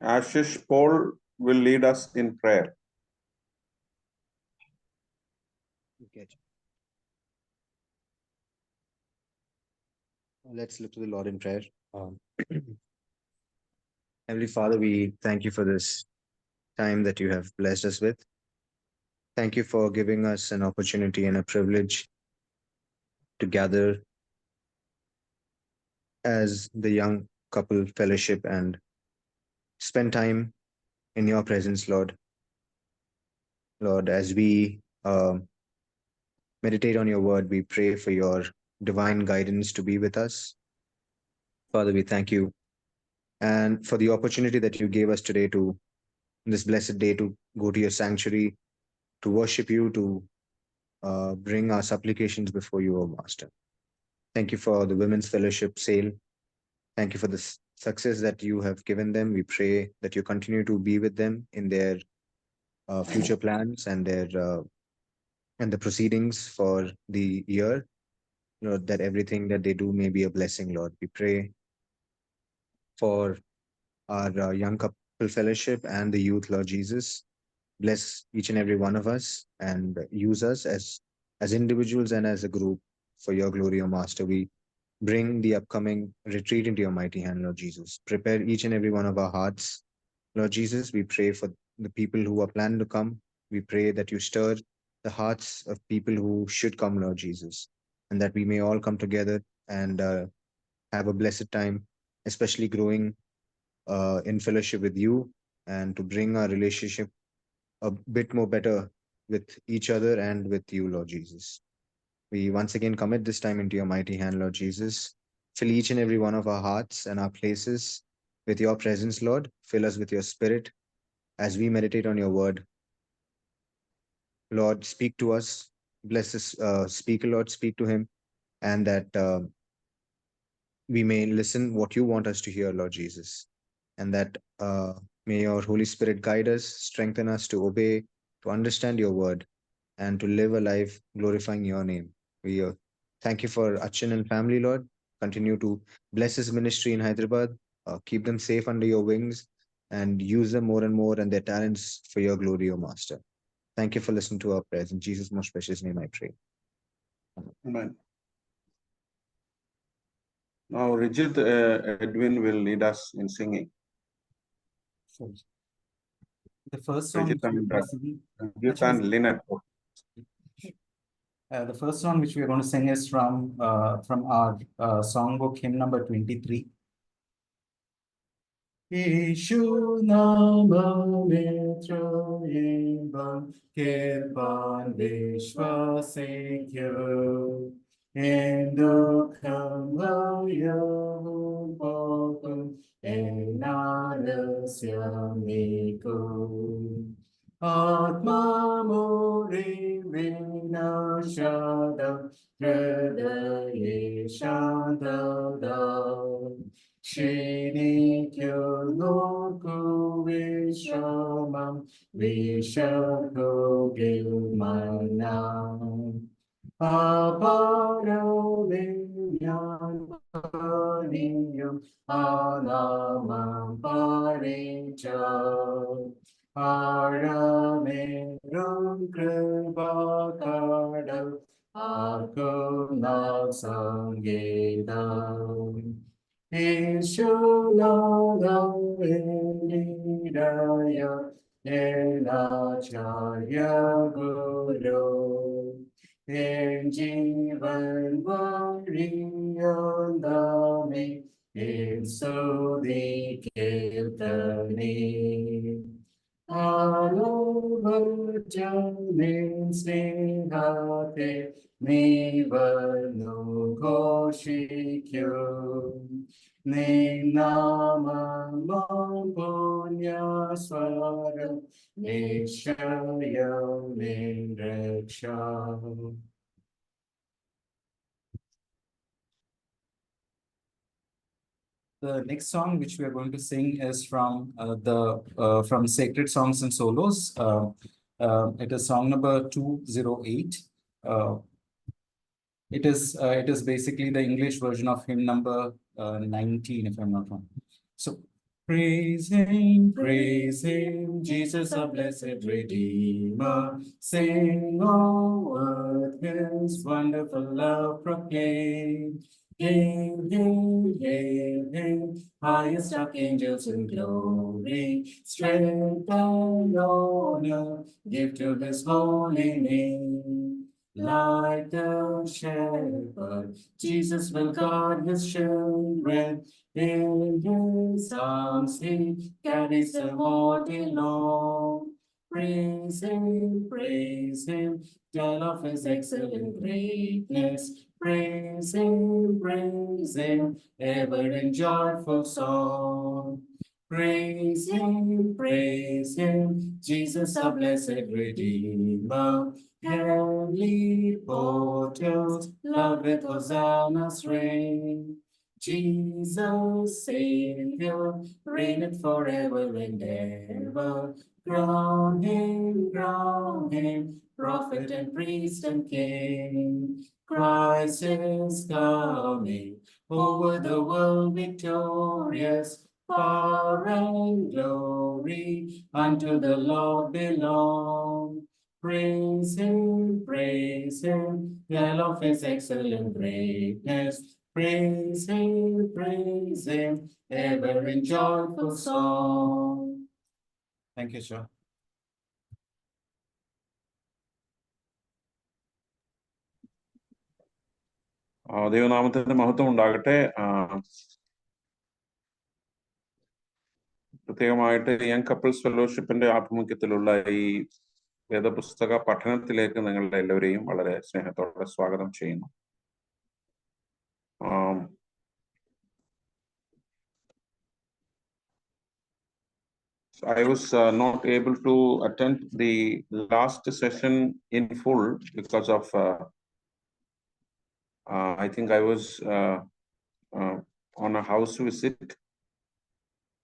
Ashish Paul will lead us in prayer. Okay. Let's look to the Lord in prayer. Um, Heavenly Father, we thank you for this time that you have blessed us with. Thank you for giving us an opportunity and a privilege to gather as the young couple fellowship and spend time in your presence, Lord. Lord, as we meditate on your word, we pray for your divine guidance to be with us. Father, we thank you and for the opportunity that you gave us today to, this blessed day, to go to your sanctuary, to worship you, to bring our supplications before you, O Master. Thank you for the Women's Fellowship sale. Thank you for the success that you have given them. We pray that you continue to be with them in their future plans and the proceedings for the year. Lord, that everything that they do may be a blessing, Lord. We pray for our young couple fellowship and the youth, Lord Jesus. Bless each and every one of us and use us as individuals and as a group for your glory, O Master. We bring the upcoming retreat into your mighty hand, Lord Jesus. Prepare each and every one of our hearts, Lord Jesus. We pray for the people who are planning to come. We pray that you stir the hearts of people who should come, Lord Jesus, and that we may all come together and have a blessed time, especially growing in fellowship with you and to bring our relationship a bit more better with each other and with you, Lord Jesus. We once again commit this time into your mighty hand, Lord Jesus. Fill each and every one of our hearts and our places with your presence, Lord. Fill us with your spirit as we meditate on your word. Lord, speak to us. Bless us, speaker, Lord, speak to him, and that we may listen what you want us to hear, Lord Jesus. And that may your Holy Spirit guide us, strengthen us to obey, to understand your word, and to live a life glorifying your name. We thank you for Achin and family, Lord. Continue to bless his ministry in Hyderabad, keep them safe under your wings, and use them more and more and their talents for your glory, O Master. Thank you for listening to our prayers. In Jesus' most precious name, I pray. Amen. Now, Rijit Edwin will lead us in singing. The first song Rijit and, Rijit and Lynette. the first song which we are going to sing is from our songbook, hymn number 23. Yeshu nama mitra imbam kirpan vishwasekyo indukam vayahu bhakam enarasyamiku atma muri vinashadam hridaye shandadam Shrinikyo loku vishramam vishako gilmanam aparo vinyanam alamam paricha aramerum kripakadam akunal sangedam Ishunadam Indidaya Elacharya Guru Injivan Variyandami Insudi Kirtani Anuvajanin Snehate Nivanu Koshikyo Ninamam Punya Swaram Nishayam Nindraksham. The next song which we are going to sing is from from Sacred Songs and Solos. It is song number 208. It is basically the English version of hymn number 19, if I'm not wrong. So Praise Him, Jesus, our blessed Redeemer. Sing, O earth, His wonderful love proclaim. Hail, hail, hail, hail, highest archangels in glory. Strength and honor give to His holy name. Like the shepherd, Jesus will guard His children. In His arms He carries them all day long. Praise Him, tell of His excellent greatness. Praise Him, ever in joyful song. Praise Him, Jesus our blessed Redeemer. Heavenly portals, loud with hosannas ring. Jesus, Savior, reigneth forever and ever. Crown Him, prophet and priest and king. Christ is coming, over the world victorious. Power and glory unto the Lord belong. Praise Him, tell of His excellent greatness. Praise Him, ever in joyful song. Thank you, sir. ദൈവനാമത്തിന് മഹത്വം ഉണ്ടാകട്ടെ. പ്രത്യേകമായിട്ട് young couples ഫെലോഷിപ്പിന്റെ ആഭിമുഖ്യത്തിലുള്ള ഈ വേദപുസ്തക പഠനത്തിലേക്ക് നിങ്ങളുടെ എല്ലാവരെയും വളരെ സ്നേഹത്തോടെ സ്വാഗതം ചെയ്യുന്നു. I was not able to attend the last session in full because of I think I was on a house visit.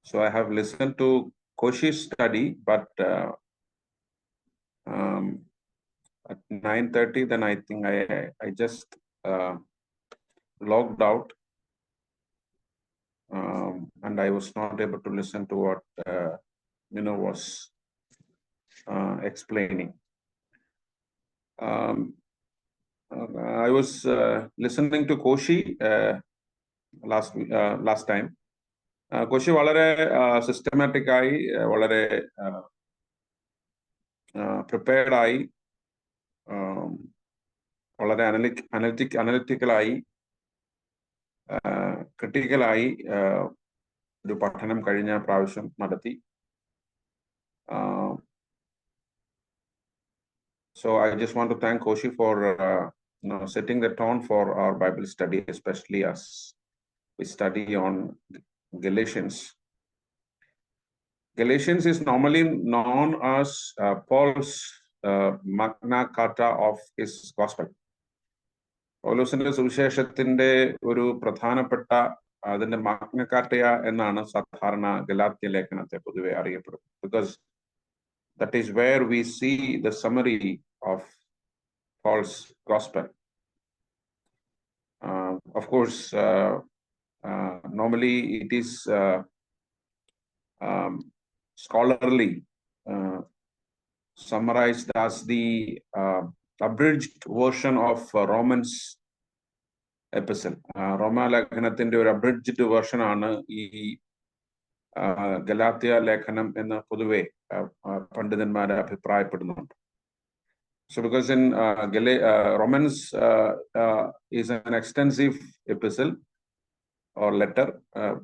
So I have listened to Koshi's study, but at 9:30, then I think I just logged out, and I was not able to listen to what was explaining. I was listening to Koshi last time. Koshi വളരെ systematic ആയി, വളരെ prepared ആയി, വളരെ അനലിറ്റിക്കലായി, ക്രിട്ടിക്കലായി ഒരു പഠനം കഴിഞ്ഞ പ്രാവശ്യം നടത്തി. So I just want to thank Koshi for setting the tone for our Bible study, especially as we study on Galatians. Galatians is normally known as Paul's Magna Carta of his gospel. പൗലോസിന്റെ സുവിശേഷത്തിന്റെ ഒരു പ്രധാനപ്പെട്ട അതിന്റെ Magna കാർട്ടയ എന്നാണ് സാധാരണ ഗലാത്യ ലേഖനത്തെ പൊതുവെ അറിയപ്പെടുന്നത്. Because that is where we see the summary of Paul's gospel. Of course, normally it is scholarly summarized as the abridged version of Romans epistle. Roma ലേഖനത്തിന്റെ ഒരു abridged version ആണ് ഈ ഗലാത്യ ലേഖനം എന്ന് പൊതുവെ പണ്ഡിതന്മാരെ അഭിപ്രായപ്പെടുന്നുണ്ട്. So because in Romans is an extensive epistle or letter,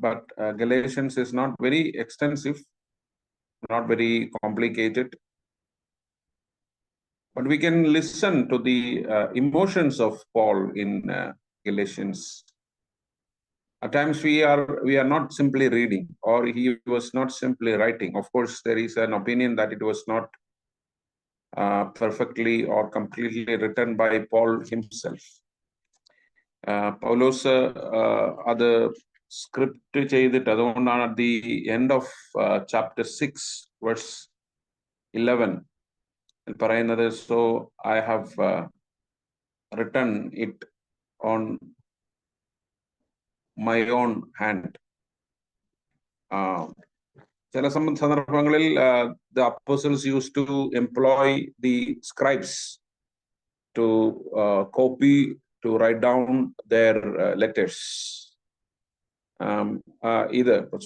but Galatians is not very extensive, not very complicated. But we can listen to the emotions of Paul in Galatians. At times we are not simply reading, or he was not simply writing. Of course, there is an opinion that it was not perfectly or completely written by Paul himself. Paulos അത് script ചെയ്തിട്ട്, അതുകൊണ്ടാണ് at the end of chapter 6 verse 11 പറയുന്നത്, so I have written it on my own hand. ചില സന്ദർഭങ്ങളിൽ the apostles used to employ the scribes to copy, to write down their letters.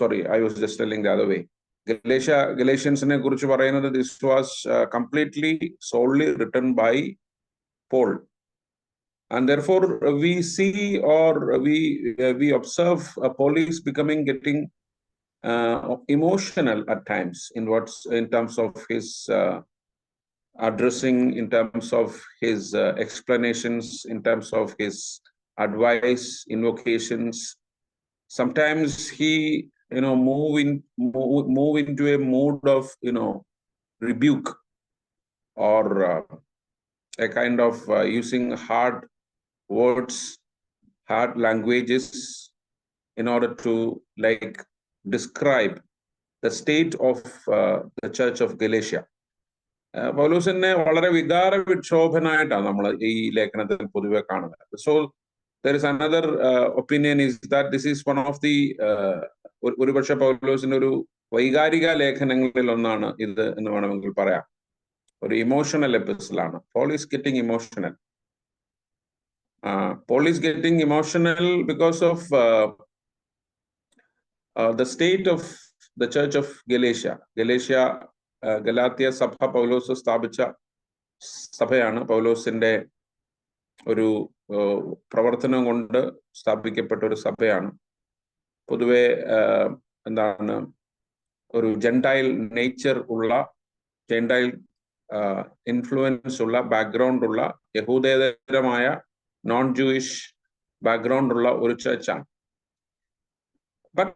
Sorry, I was just telling the other way. Galatians-നെ കുറിച്ച് പറയുന്നത് this was completely solely written by Paul. And therefore we see, or we observe Paul is getting emotional at times in terms of his addressing, in terms of his explanations, in terms of his advice, invocations. Sometimes he move into a mood of rebuke, or a kind of using hard words, hard languages, in order to describe the state of the church of Galatia. പൗലോസിനെ വളരെ വികാര വിക്ഷോഭനായിട്ടാണ് നമ്മൾ ഈ ലേഖനത്തിൽ പൊതുവെ കാണുന്നത്. So there is another opinion is that this is one of the ഒരുപക്ഷെ പൗലോസിന്റെ ഒരു വൈകാരിക ലേഖനങ്ങളിൽ ഒന്നാണ് ഇത് എന്ന് വേണമെങ്കിൽ പറയാം. ഒരു ഇമോഷണൽ എപ്പിസോഡാണ്. Paul is getting emotional. Paul is getting emotional because of the state of the church of Galatia. Galatia സഭ പൗലോസ് സ്ഥാപിച്ച സഭയാണ്. പൗലോസിന്റെ ഒരു പ്രവർത്തനം കൊണ്ട് സ്ഥാപിക്കപ്പെട്ട ഒരു സഭയാണ്. പൊതുവെ എന്താണ്, ഒരു ജെന്റൈൽ നേച്ചർ ഉള്ള, ജെന്റൈൽ ഇൻഫ്ലുവൻസ് ഉള്ള, ബാക്ക്ഗ്രൗണ്ട് ഉള്ള, യഹൂദേതരമായ നോൺ ജൂയിഷ് ബാക്ക്ഗ്രൗണ്ട് ഉള്ള ഒരു ചർച്ചാണ്. But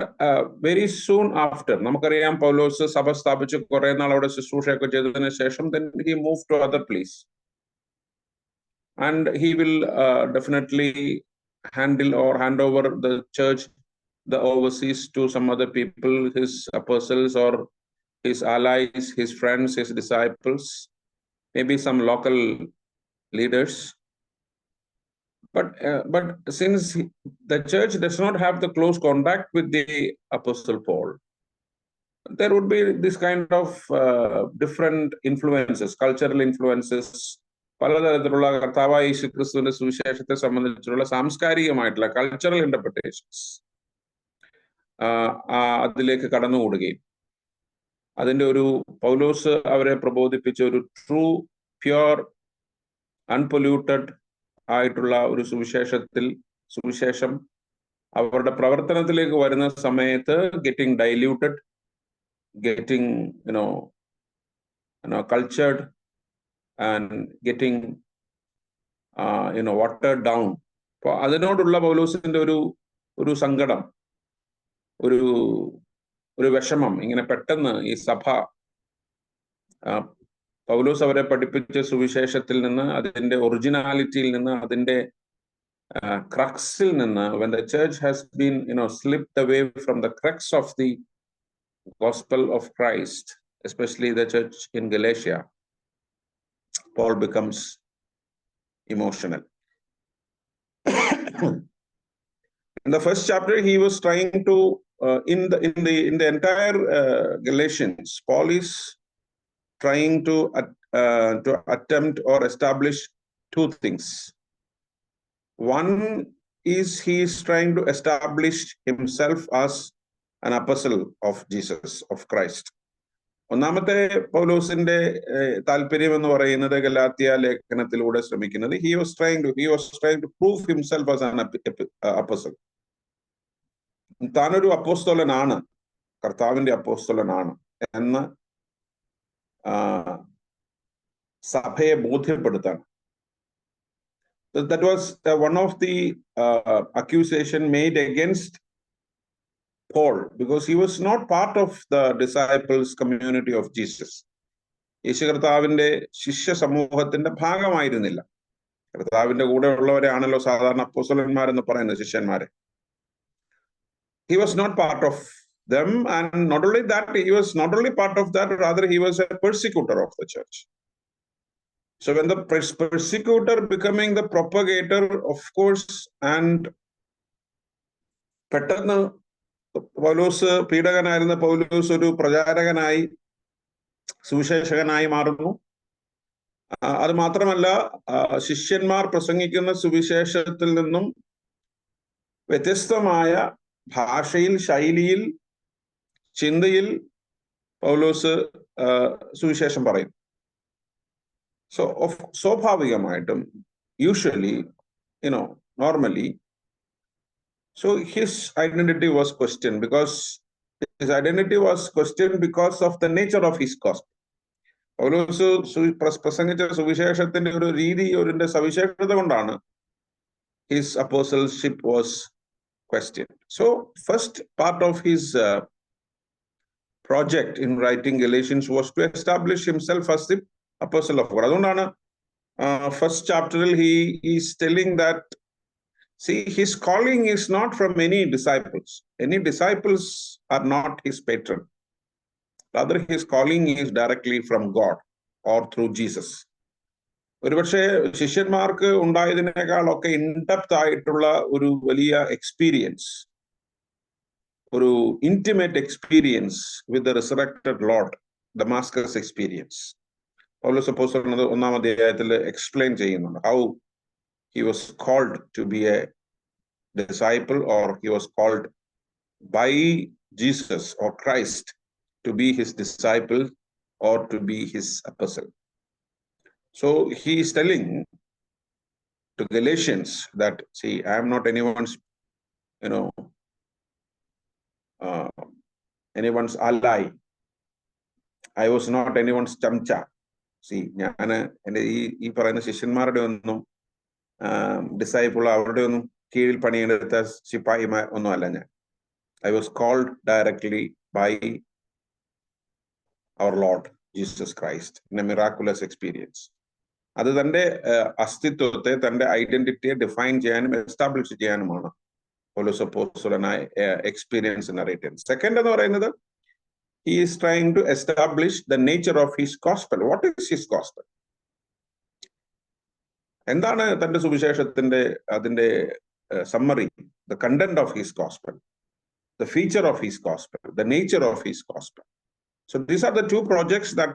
very soon after, നമുക്കറിയാം പൗലോസ് സഭ സ്ഥാപിച്ച് കുറെ നാൾ അവിടെ ശുശ്രൂഷയൊക്കെ ചെയ്തതിനു ശേഷം then he moved to other place, and he will definitely hand over the church, the overseas, to some other people, his apostles or his allies, his friends, his disciples, maybe some local leaders. But since the church does not have the close contact with the Apostle Paul, there would be this kind of different influences, cultural influences, പലതരത്തിലുള്ള കർത്താവായ യേശുക്രിസ്തുവിന്റെ സുവിശേഷത്തെ സംബന്ധിച്ചുള്ള സാംസ്കാരികമായിട്ടുള്ള cultural interpretations അതിലേക്ക് കടന്നുകൂടുകയും അതിന്റെ ഒരു പൗലോസ് അവരെ പ്രബോധിപ്പിച്ച ഒരു ട്രൂ, പ്യുവർ, അൺപൊല്യൂട്ടഡ് ആയിട്ടുള്ള ഒരു സുവിശേഷം അവരുടെ പ്രവർത്തനത്തിലേക്ക് വരുന്ന സമയത്ത് getting diluted, getting cultured, and getting watered down. അപ്പൊ അതിനോടുള്ള പൗലോസിന്റെ ഒരു സങ്കടം, ഒരു വിഷമം, ഇങ്ങനെ പെട്ടെന്ന് ഈ സഭ പൗലോസ് അവരെ പഠിപ്പിച്ച സുവിശേഷത്തിൽ നിന്ന്, അതിന്റെ ഒറിജിനാലിറ്റിയിൽ നിന്ന്, അതിന്റെ ക്രക്സിൽ നിന്ന്, when the church has been slipped away from the crux of the gospel of Christ, especially the church in Galatia, Paul becomes emotional. In the first chapter, he was trying to in the entire Galatians, Paul is trying to attempt or establish two things. One is he is trying to establish himself as an apostle of Jesus, of Christ. ഒന്നാമത്തെ പൗലോസിന്റെ താല്പര്യം എന്ന് പറയുന്നത് ഗലാത്യ ലേഖനത്തിലൂടെ ശ്രമിക്കുന്നത്, he was trying to prove himself as an apostle. താനൊരു അപ്പോസ്തലനാണ്, കർത്താവിന്റെ അപ്പോസ്തലനാണ് എന്ന് സഭയെ ബോധ്യപ്പെടുത്താൻ. That was one of the accusation made against Paul, because he was not part of the disciples community of Jesus. യേശു കർത്താവിന്റെ ശിഷ്യ സമൂഹത്തിന്റെ ഭാഗമായിരുന്നില്ല. കർത്താവിന്റെ കൂടെ ഉള്ളവരെ ആണല്ലോ സാധാരണ അപ്പോസ്തലന്മാരെന്ന് പറയുന്നത്, ശിഷ്യന്മാരെ. He was not part of them, and not only that, he was not only part of that, rather he was a persecutor of the church. So when the persecutor becoming the propagator, of course, and പെട്ടെന്ന് പൗലോസ് പീഡകനായിരുന്ന പൗലോസ് ഒരു പ്രചാരകനായി സുവിശേഷകനായി മാറുന്നു. അത് മാത്രമല്ല, ശിഷ്യന്മാർ പ്രസംഗിക്കുന്ന സുവിശേഷത്തിൽ നിന്നും വ്യത്യസ്തമായ ഭാഷയിൽ, ശൈലിയിൽ, ചിന്തയിൽ പൗലോസ് സുവിശേഷം പറയും. സ്വാഭാവികമായിട്ടും usually normally, so his identity was questioned because of the nature of his gospel. പൗലോസ് പ്രസംഗിച്ച സുവിശേഷത്തിന്റെ ഒരു രീതി, ഒരു സവിശേഷത കൊണ്ടാണ് his apostleship was questioned. So first part of his project in writing Galatians was to establish himself as the apostle of God. അതുകൊണ്ടാണ് first chapter he is telling that, see, his calling is not from any disciples. Any disciples are not his patron. Rather, his calling is directly from God or through Jesus. ഒരുപക്ഷെ ശിഷ്യന്മാർക്ക് ഉണ്ടായതിനേക്കാളൊക്കെ in-depth ആയിട്ടുള്ള ഒരു വലിയ experience, ഒരു intimate experience with the resurrected lord, Damascus experience, പൗലോസ് അപ്പോസ്തലൻ 1-ാം അധ്യായത്തിൽ എക്സ്പ്ലെയിൻ ചെയ്യുന്നുണ്ട്. How he was called to be a disciple, or he was called by Jesus or Christ to be his disciple or to be his apostle. So he is telling to Galatians that, see, I am not anyone's ally. I was not anyone's chamcha. See, ഞാൻ എൻ്റെ ഈ പറയുന്ന ശിഷ്യന്മാരുടെ ഒന്നും disciple, അവരുടെ ഒന്നും കീഴിൽ പണിയെടുത്ത ശിപ്പായി ഒന്നും അല്ല ഞാൻ. I was called directly by our Lord Jesus Christ in a miraculous experience. അത് തന്റെ അസ്തിത്വത്തെ, തന്റെ ഐഡന്റിറ്റിയെ ഡിഫൈൻ ചെയ്യാനും എസ്റ്റാബ്ലിഷ് ചെയ്യാനുമാണ് പൗലോസ് അപ്പോസ്തലനായ എക്സ്പീരിയൻസ് നറേറ്റ് ചെയ്യുന്നത്. സെക്കൻഡ് എന്ന് പറയുന്നത്, he is trying to establish the nature of his gospel. What is his gospel? എന്താണ് തന്റെ സുവിശേഷത്തിന്റെ അതിന്റെ summary, the content of his gospel, the feature of his gospel, the nature of his gospel. So these are the two projects that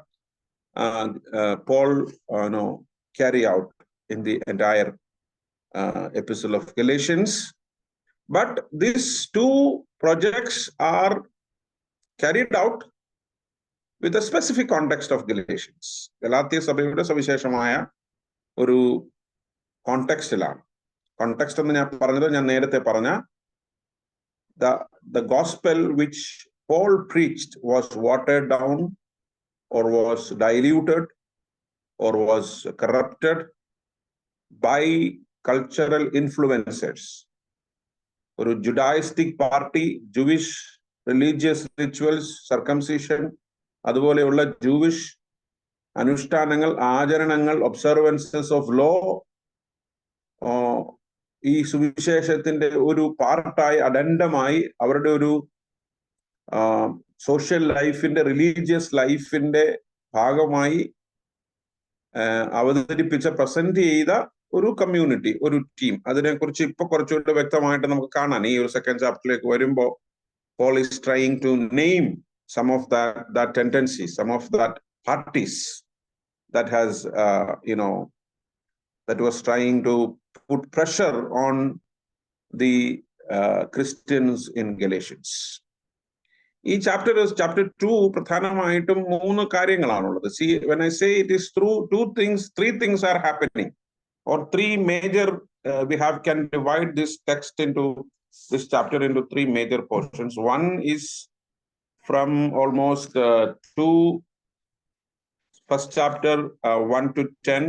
Paul carry out in the entire epistle of Galatians. But these two projects are carried out with a specific context of Galatians. Galatia സഭയുടെ സവിശേഷമായ ഒരു കോണ്ടെക്സ്റ്റിലാണ്. Context എന്ന് ഞാൻ നേരത്തെ പറഞ്ഞ the gospel which Paul preached was watered down or was diluted or was corrupted by cultural influencers. ഒരു Judaistic party, Jewish religious rituals, circumcision, അതുപോലെയുള്ള Jewish അനുഷ്ഠാനങ്ങൾ, ആചരണങ്ങൾ, ഒബ്സർവൻസസ് ഓഫ് ലോ ഈ സുവിശേഷത്തിന്റെ ഒരു പാർട്ടായി, അഡൻഡമായി, അവരുടെ ഒരു സോഷ്യൽ ലൈഫിന്റെ, റിലീജിയസ് ലൈഫിന്റെ ഭാഗമായി അവതരിപ്പിച്ച, പ്രസന്റ് ചെയ്ത ഒരു കമ്മ്യൂണിറ്റി, ഒരു ടീം. അതിനെക്കുറിച്ച് ഇപ്പൊ കുറച്ചുകൂടി വ്യക്തമായിട്ട് നമുക്ക് കാണാൻ ഈ ഒരു സെക്കൻഡ് ചാപ്റ്ററിലേക്ക് വരുമ്പോൾ Paul is trying to name some of that tendencies, some of that parties that has that was trying to put pressure on the Christians in Galatians. ഈ chapter 2 പ്രധാനമായിട്ടും 3 കാര്യങ്ങളാണുള്ളത്. See, when I say it is through three things are happening, or three major, we can divide this text into this chapter into 3 major portions. One is from almost first chapter 1 to 10.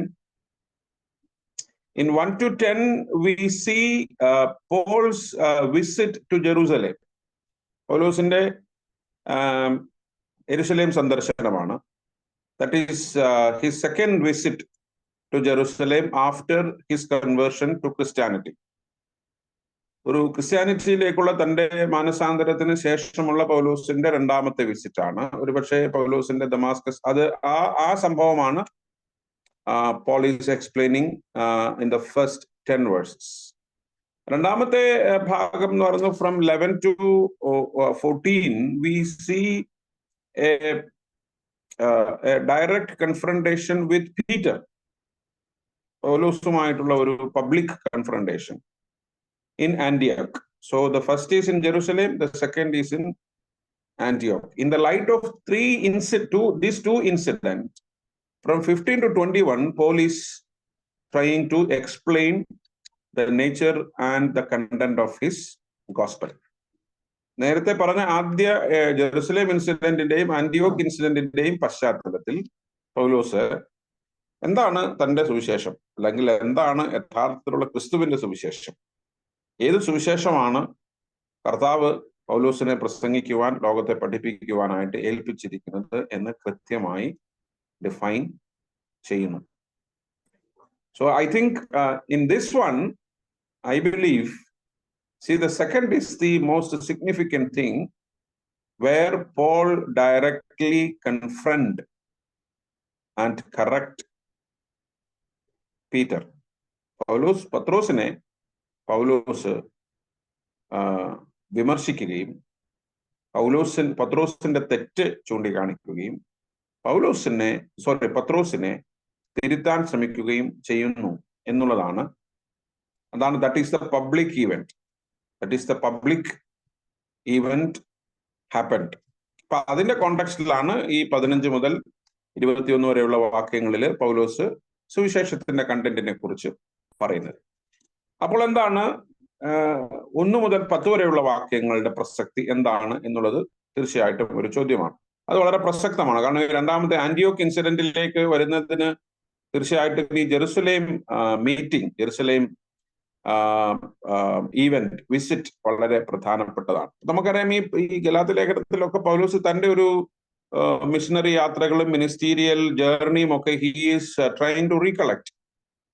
In 1 to 10, we see Paul's visit to Jerusalem. പൗലോസിന്റെ യെരുശലേം സന്ദർശനമാണ്. That is his second visit to Jerusalem after his conversion to Christianity. ഒരു ക്രിസ്ത്യാനിറ്റിയിലേക്കുള്ള തന്റെ മാനസാന്തരത്തിന് ശേഷമുള്ള പൗലോസിന്റെ 2ാമത്തെ visit ആണ്. ഒരുപക്ഷെ പൗലോസിന്റെ ദമാസ്കസ്, അത് ആ സംഭവമാണ് Paul is explaining in the first 10 verses. രണ്ടാമത്തെ ഭാഗം എന്ന് പറയുന്നത് from 11 to 14 we see a direct confrontation with Peter. പൗലോസുമായിട്ടുള്ള ഒരു public confrontation in Antioch. So the first is in Jerusalem, the second is in Antioch. In the light of these two incidents, from 15 to 21, Paul is trying to explain the nature and the content of his gospel. നേരത്തെ പറഞ്ഞ ആദ്യ Jerusalem ഇൻസിഡന്റിന്റെയും ആന്റിയോക്ക് ഇൻസിഡന്റിന്റെയും പശ്ചാത്തലത്തിൽ പൗലോസ് എന്താണ് തന്റെ സുവിശേഷം, അല്ലെങ്കിൽ എന്താണ് യഥാർത്ഥത്തിലുള്ള ക്രിസ്തുവിന്റെ സുവിശേഷം, ഏത് സുവിശേഷമാണ് കർത്താവ് പൗലോസിനെ പ്രസംഗിക്കുവാൻ, ലോകത്തെ പഠിപ്പിക്കുവാനായിട്ട് ഏൽപ്പിച്ചിരിക്കുന്നത് എന്ന് കൃത്യമായി ഡിഫൈൻ ചെയ്യുന്നു. So I think in this one, I believe, see, the second is the most significant thing, where Paul directly confront and correct Peter. പത്രോസിനെ പൗലോസ് വിമർശിക്കുകയും പത്രോസിന്റെ തെറ്റ് ചൂണ്ടിക്കാണിക്കുകയും പത്രോസിനെ തിരുത്താൻ ശ്രമിക്കുകയും ചെയ്യുന്നു എന്നുള്ളതാണ്. അതാണ് that is the public event happened. അപ്പൊ അതിന്റെ കോണ്ടെക്സ്റ്റിലാണ് ഈ 15 മുതൽ 21 വരെയുള്ള വാക്യങ്ങളിൽ പൗലോസ് സുവിശേഷത്തിന്റെ കണ്ടന്റിനെ കുറിച്ച് പറയുന്നത്. അപ്പോൾ എന്താണ് 1 മുതൽ 10 വരെയുള്ള വാക്യങ്ങളുടെ പ്രസക്തി എന്താണ് എന്നുള്ളത് തീർച്ചയായിട്ടും ഒരു ചോദ്യമാണ്. അത് വളരെ പ്രസക്തമാണ്. കാരണം രണ്ടാമത്തെ ആന്റിയോക്ക് ഇൻസിഡന്റിലേക്ക് വരുന്നതിന് തീർച്ചയായിട്ടും ഈ ജെറുസലേം ഈവന്റ് വിസിറ്റ് വളരെ പ്രധാനപ്പെട്ടതാണ്. നമുക്കറിയാം ഈ ഗലാത്യ ലേഖനത്തിലൊക്കെ പൗലോസ് തന്റെ ഒരു മിഷണറി യാത്രകളും മിനിസ്റ്റീരിയൽ ജേർണിയും ഒക്കെ he is trying to recollect.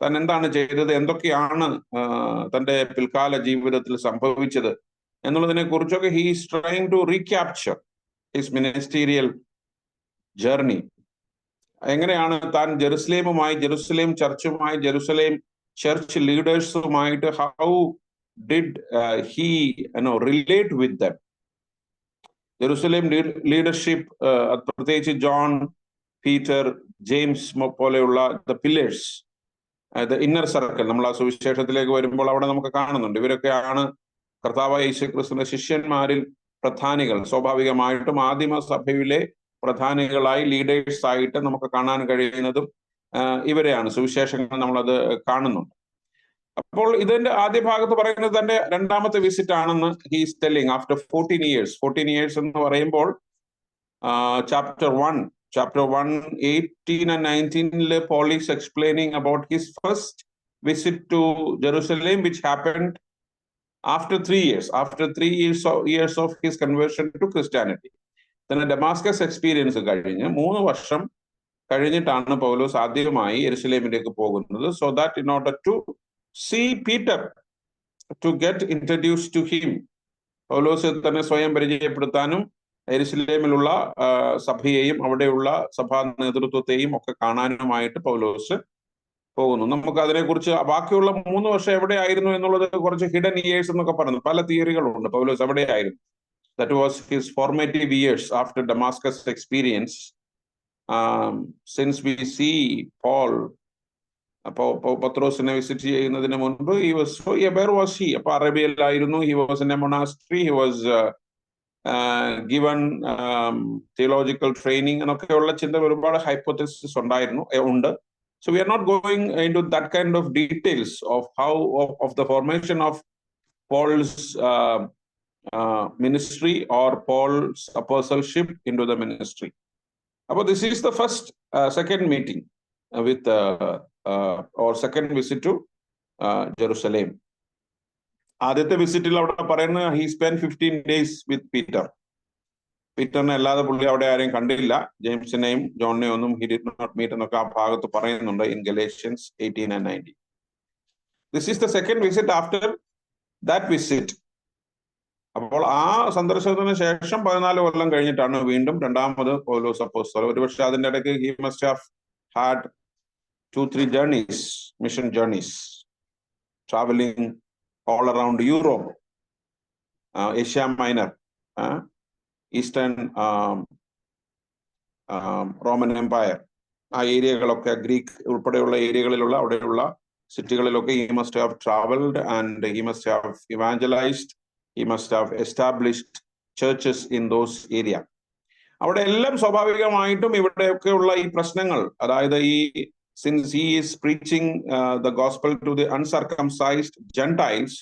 താൻ എന്താണ് ചെയ്തത്, എന്തൊക്കെയാണ് തന്റെ പിൽക്കാല ജീവിതത്തിൽ സംഭവിച്ചത് എന്നുള്ളതിനെ കുറിച്ചൊക്കെ he is trying to recapture his ministerial journey. എങ്ങനെയാണ് താൻ ജെറുസലേം ചർച്ചുമായി, ജെറുസലേം ചർച്ച് ലീഡേഴ്സുമായിട്ട് how did he relate with them. Jerusalem leadership, പ്രത്യേകിച്ച് ജോൺ, പീറ്റർ, ജെയിംസ് പോലെയുള്ള the pillars, the inner circle. നമ്മൾ ആ സുവിശേഷത്തിലേക്ക് വരുമ്പോൾ അവിടെ നമുക്ക് കാണുന്നുണ്ട്. ഇവരൊക്കെയാണ് കർത്താവായ യേശുക്രിസ്തുവിന്റെ ശിഷ്യന്മാരിൽ പ്രധാനികൾ. സ്വാഭാവികമായിട്ടും ആദിമ സഭയിലെ പ്രധാനികളായി, ലീഡേഴ്സ് ആയിട്ട് നമുക്ക് കാണാൻ കഴിയുന്നതും ഇവരെയാണ്. സുവിശേഷങ്ങൾ നമ്മളത് കാണുന്നുണ്ട്. അപ്പോൾ ഇതിന്റെ ആദ്യ ഭാഗത്ത് പറയുന്നത് തന്റെ രണ്ടാമത്തെ വിസിറ്റ് ആണെന്ന് ഹീസ് ടെല്ലിങ് ആഫ്റ്റർ 14 ഇയേഴ്സ് എന്ന് പറയുമ്പോൾ chapter 1, 18 and 19 Paul is explaining about his first visit to Jerusalem, which happened after 3 years. After 3 years of his conversion to Christianity. Then Damascus experience കഴിഞ്ഞ് 3 വർഷം കഴിഞ്ഞിട്ടാണ് പൗലോസ് ആദ്യമായി യെരുശലേമിലേക്ക് പോകുന്നത്. So that in order to see Peter, to get introduced to him, പൗലോസ് തന്നെ സ്വയം പരിചയപ്പെടുത്താനും യെരുശലേമിലുള്ള സഭയെയും അവിടെയുള്ള സഭാ നേതൃത്വത്തെയും ഒക്കെ കാണാനുമായിട്ട് പൗലോസ് പോകുന്നു. നമുക്ക് അതിനെക്കുറിച്ച് ബാക്കിയുള്ള 3 വർഷം എവിടെയായിരുന്നു എന്നുള്ളത് കുറച്ച് ഹിഡൻ ഇയേഴ്സ് എന്നൊക്കെ പറയുന്നു. പല തിയറികളുണ്ട്. പൗലോസ് എവിടെയായിരുന്നു. That was his formative years after Damascus experience. Since we see Paul, പത്രോസിനെ വിസിറ്റ് ചെയ്യുന്നതിന് മുൻപ് where was he? അപ്പൊ അറേബ്യയിലായിരുന്നു. He was in a monastery. He was given theological training എന്നൊക്കെയുള്ള ഒരുപാട് ഹൈപ്പോത്തസിസ് ഉണ്ട്. So we are not going into that kind of details of how of the formation of Paul's ministry or Paul's apostleship into the ministry. But this is the second meeting with or second visit to Jerusalem. ആദ്യത്തെ വിസിറ്റിൽ അവിടെ പറയുന്നത് he spent 15 days with Peter. പീറ്ററിനെ അല്ലാതെ പുള്ളി അവിടെ ആരെയും കണ്ടില്ല. ജെയിംസിനെയും ജോണിനെയും ഒന്നും he did not meet എന്നൊക്കെ ആ ഭാഗത്ത് പറയുന്നുണ്ട് in Galatians 18 and 19. This is the second visit after that visit. അപ്പോൾ ആ സന്ദർശനത്തിന് ശേഷം 14 കൊല്ലം കഴിഞ്ഞിട്ടാണ് വീണ്ടും രണ്ടാമത് പൗലോസ് അപ്പോസ്തലൻ. ഒരുപക്ഷെ അതിൻ്റെ ഇടയ്ക്ക് he must have had 2-3 journeys, mission journeys, traveling all around Europe, Asia Minor, Eastern Roman Empire, ആ ഏരിയകളൊക്കെ ഗ്രീക്ക് ഉൾപ്പെടെയുള്ള ഏരിയകളിലുള്ള അവിടെയുള്ള സിറ്റികളിലൊക്കെ he must have traveled and he must have evangelized, he must have established churches in those area. അവിടെ എല്ലാം സ്വാഭാവികമായിട്ടും ഇവിടെയൊക്കെയുള്ള ഈ പ്രശ്നങ്ങൾ, അതായത് ഈ since he is preaching the gospel to the uncircumcised Gentiles,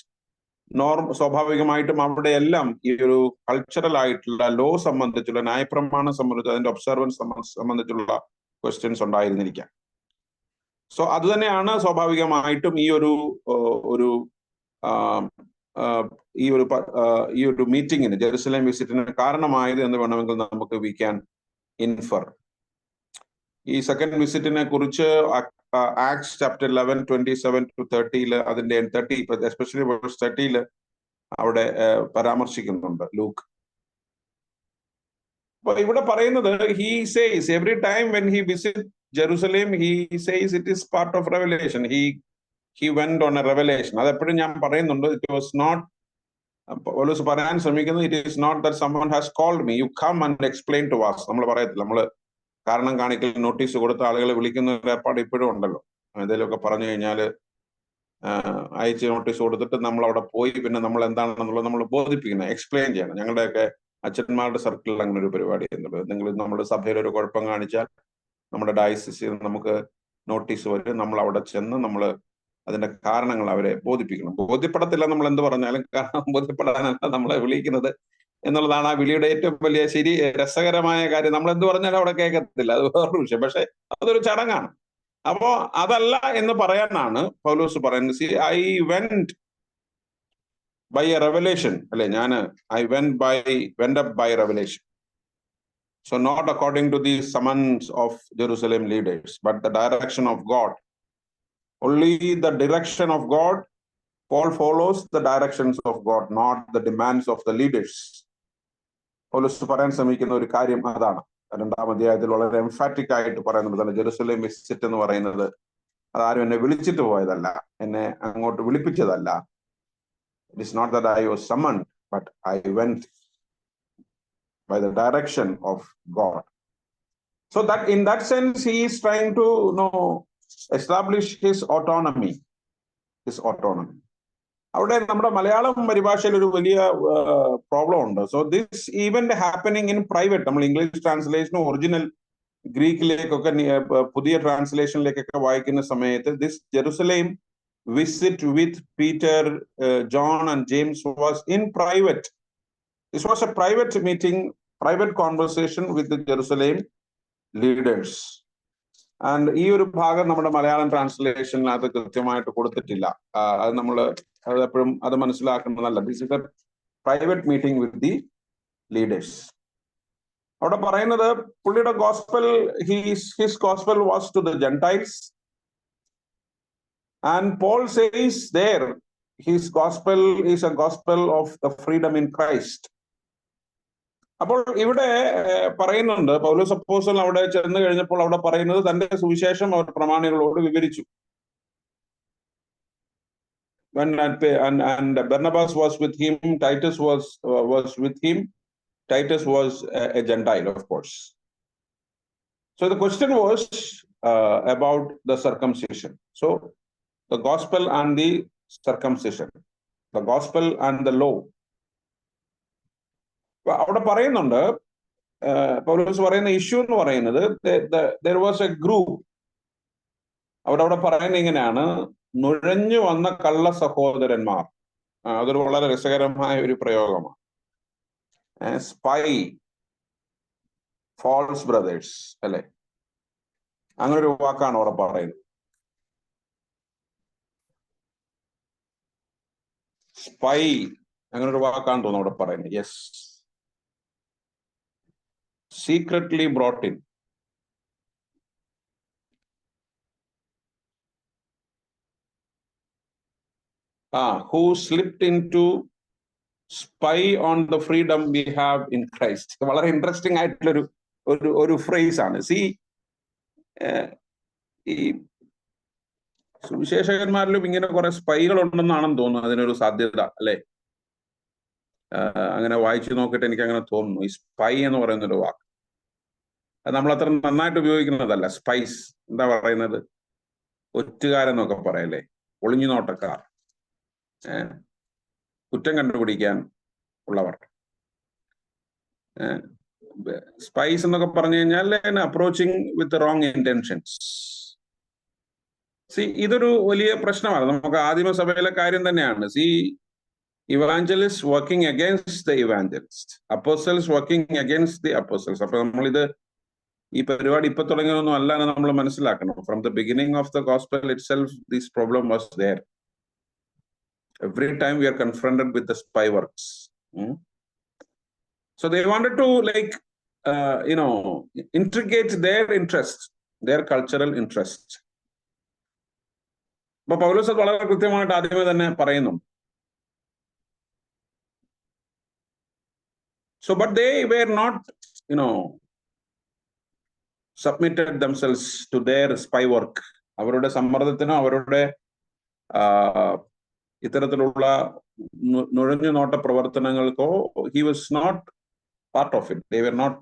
സ്വാഭാവികമായിട്ടും അവിടെ എല്ലാം ഈ ഒരു കൾച്ചറൽ ആയിട്ടുള്ള ലോ സംബന്ധിച്ചുള്ള ന്യായപ്രമാണം സംബന്ധിച്ച് അതിന്റെ ഒബ്സർവൻസ് സംബന്ധിച്ചുള്ള ക്വസ്റ്റ്യൻസ് ഉണ്ടായിരുന്നിരിക്കാം. സോ അത് തന്നെയാണ് സ്വാഭാവികമായിട്ടും ഈ ഒരു മീറ്റിങ്ങിന്, ജെറുസലേം വിസിറ്റിന് കാരണമായത് എന്ന് വേണമെങ്കിൽ നമുക്ക് വി ക്യാൻ ഇൻഫർ. ഈ സെക്കൻഡ് വിസിറ്റിനെ കുറിച്ച് ആക്ട്സ് ചാപ്റ്റർ 11:27-30 അതിന്റെ 30 എസ്പെഷ്യലി വേഴ്സ് 30 അവിടെ പരാമർശിക്കുന്നുണ്ട് ലൂക്ക്. അപ്പൊ ഇവിടെ പറയുന്നത് he says every time when he visits Jerusalem he says it is part of revelation. He went on a revelation. അത് എപ്പോഴും ഞാൻ പറയുന്നുണ്ട്, it was not, പൗലോസ് പറയാൻ ശ്രമിക്കുന്നത്, it is not that someone has called me, you come and explain to us. നമ്മൾ പറയത്തില്ല, നമ്മള് കാരണം കാണിക്കൽ നോട്ടീസ് കൊടുത്ത ആളുകളെ വിളിക്കുന്ന ഒരു ഏർപ്പാട് ഇപ്പോഴും ഉണ്ടല്ലോ. എന്തെങ്കിലുമൊക്കെ പറഞ്ഞു കഴിഞ്ഞാൽ അയച്ച് നോട്ടീസ് കൊടുത്തിട്ട് നമ്മൾ അവിടെ പോയി പിന്നെ നമ്മൾ എന്താണെന്നുള്ളത് നമ്മൾ ബോധിപ്പിക്കണം, എക്സ്പ്ലെയിൻ ചെയ്യണം. ഞങ്ങളുടെയൊക്കെ അച്ഛന്മാരുടെ സർക്കിളിൽ അങ്ങനെ ഒരു പരിപാടി എന്നുള്ളത്, നിങ്ങൾ നമ്മുടെ സഭയിൽ ഒരു കുഴപ്പം കാണിച്ചാൽ നമ്മുടെ ഡയസിസിൽ നമുക്ക് നോട്ടീസ് വരും, നമ്മൾ അവിടെ ചെന്ന് നമ്മൾ അതിന്റെ കാരണങ്ങൾ അവരെ ബോധിപ്പിക്കണം. ബോധ്യപ്പെടത്തില്ല നമ്മൾ എന്ത് പറഞ്ഞാലും, കാരണം ബോധ്യപ്പെടാനല്ല നമ്മളെ വിളിക്കുന്നത് എന്നുള്ളതാണ് ആ വിളിയുടെ ഏറ്റവും വലിയ രസകരമായ കാര്യം. നമ്മൾ എന്ത് പറഞ്ഞാലും അവിടെ കേൾക്കത്തില്ല, അത് വേറൊരു വിഷയം, പക്ഷെ അതൊരു ചടങ്ങാണ്. അപ്പോ അതല്ല എന്ന് പറയാനാണ് പൗലോസ് പറയുന്നത്. I went by a revelation, അല്ലെ, I went up by revelation. So not according to the summons of Jerusalem leaders, but the direction of God. Only the direction of God. Paul follows the directions of God, not the demands of the leaders. പൗലോസ് പറയാൻ ശ്രമിക്കുന്ന ഒരു കാര്യം അതാണ്. 2-ാം അധ്യായത്തിൽ വളരെ emphatic ആയിട്ട് പറയുന്നത് തന്നെ, ജെറുസലേം വിസിറ്റ് എന്ന് പറയുന്നത് അതാരും എന്നെ വിളിച്ചിട്ട് പോയതല്ല, എന്നെ അങ്ങോട്ട് വിളിപ്പിച്ചതല്ല. It is not that I was summoned, but I went by the direction of God. So that in that sense he is trying to establish his autonomy. അവിടെ നമ്മുടെ മലയാളം പരിഭാഷയിൽ ഒരു വലിയ പ്രോബ്ലം ഉണ്ട്. So this event happening in private. നമ്മൾ English ട്രാൻസ്ലേഷനും original ഗ്രീക്കിലേക്കൊക്കെ പുതിയ ട്രാൻസ്ലേഷനിലേക്കൊക്കെ വായിക്കുന്ന സമയത്ത് this Jerusalem visit with Peter, John and James was in private. This was A private meeting, private conversation with Jerusalem leaders. And ഈ ഒരു ഭാഗം നമ്മുടെ മലയാളം ട്രാൻസ്ലേഷനിനകത്ത് കൃത്യമായിട്ട് കൊടുത്തിട്ടില്ല. അത് എപ്പോഴും അത് മനസ്സിലാക്കുന്നതല്ല. This is a private meeting with the leaders. അവിടെ പറയുന്നത് പുള്ളിയുടെ gospel, his gospel was to the gentiles, and Paul says there his gospel is a gospel of the freedom in Christ. അപ്പോൾ ഇവിടെ പറയുന്നുണ്ട്, പൗലോസ് അപ്പോസ്തലൻ അവിടെ ചെന്ന് കഴിഞ്ഞപ്പോൾ അവിടെ പറയുന്നത് തന്റെ സുവിശേഷം അവർ പ്രമാണികളോട് വിവരിച്ചു. And Barnabas was with him, Titus was with him. Titus was a Gentile, of course. So the question was about the circumcision. So the gospel and the circumcision, the gospel and the law. അവിടെ പറയുന്നുണ്ട്, പൗലോസ് പറയുന്ന issue എന്ന് പറയുന്നത് there was a group. അവിടെ പറയുന്നത് ഇങ്ങനെയാണ്, നുഴഞ്ഞു വന്ന കള്ള സഹോദരന്മാർ. അതൊരു വളരെ രസകരമായ ഒരു പ്രയോഗമാണ്. സ്പൈ, ഫാൾസ് ബ്രദേഴ്സ്, അല്ലെ, അങ്ങനെ ഒരു വാക്കാണ് അവിടെ പറയുന്നത്. സ്പൈ അങ്ങനെ ഒരു വാക്കാണ് തോന്നുന്നു അവിടെ പറയുന്നത്. Yes, secretly brought in. Who slipped into spy on the freedom we have in Christ. വളരെ ഇൻട്രസ്റ്റിംഗ് ആയിട്ടുള്ള ഒരു ഫ്രേസ് ആണ്. ഈ സുവിശേഷകന്മാരിലും ഇങ്ങനെ കുറെ സ്പൈകൾ ഉണ്ടെന്നാണെന്ന് തോന്നുന്നു അതിനൊരു സാധ്യത, അല്ലെ? അങ്ങനെ വായിച്ചു നോക്കിയിട്ട് എനിക്ക് അങ്ങനെ തോന്നുന്നു. ഈ സ്പൈ എന്ന് പറയുന്നൊരു വാക്ക് അത് നമ്മൾ അത്ര നന്നായിട്ട് ഉപയോഗിക്കുന്നതല്ല. സ്പൈസ് എന്താ പറയുന്നത്? ഒറ്റുകാരെന്നൊക്കെ പറയല്ലേ, ഒളിഞ്ഞു നോട്ടക്കാർ, കുറ്റം കണ്ടുപിടിക്കാൻ ഉള്ളവർ. സ്പൈസ് എന്നൊക്കെ പറഞ്ഞു കഴിഞ്ഞാൽ അപ്രോച്ചിങ് വിത്ത് റോങ് ഇന്റൻഷൻസ്. ഇതൊരു വലിയ പ്രശ്നമാണ്. നമുക്ക് ആദിമസഭയിലെ കാര്യം തന്നെയാണ്. Evangelist working against the evangelist, apostles working against the apostles. അപ്പൊ നമ്മളിത് ഈ പരിപാടി ഇപ്പൊ തുടങ്ങിയതൊന്നും അല്ല എന്ന് നമ്മൾ മനസ്സിലാക്കണം. From the beginning of the gospel itself this problem was there. Every time we are confronted with the spy works. So they wanted to integrate their interest, their cultural interest. അപ്പൊ പൗലോസ് അത് വളരെ കൃത്യമായിട്ട് ആദ്യമേ തന്നെ പറയുന്നു. So but they were not, submitted themselves to their spy work. അവരുടെ സമ്മർദ്ദത്തിനോ അവരുടെ ഇത്തരത്തിലുള്ള നുഴഞ്ഞു NOTA പ്രവർത്തനങ്ങൾക്കോ he was not part of it. They were not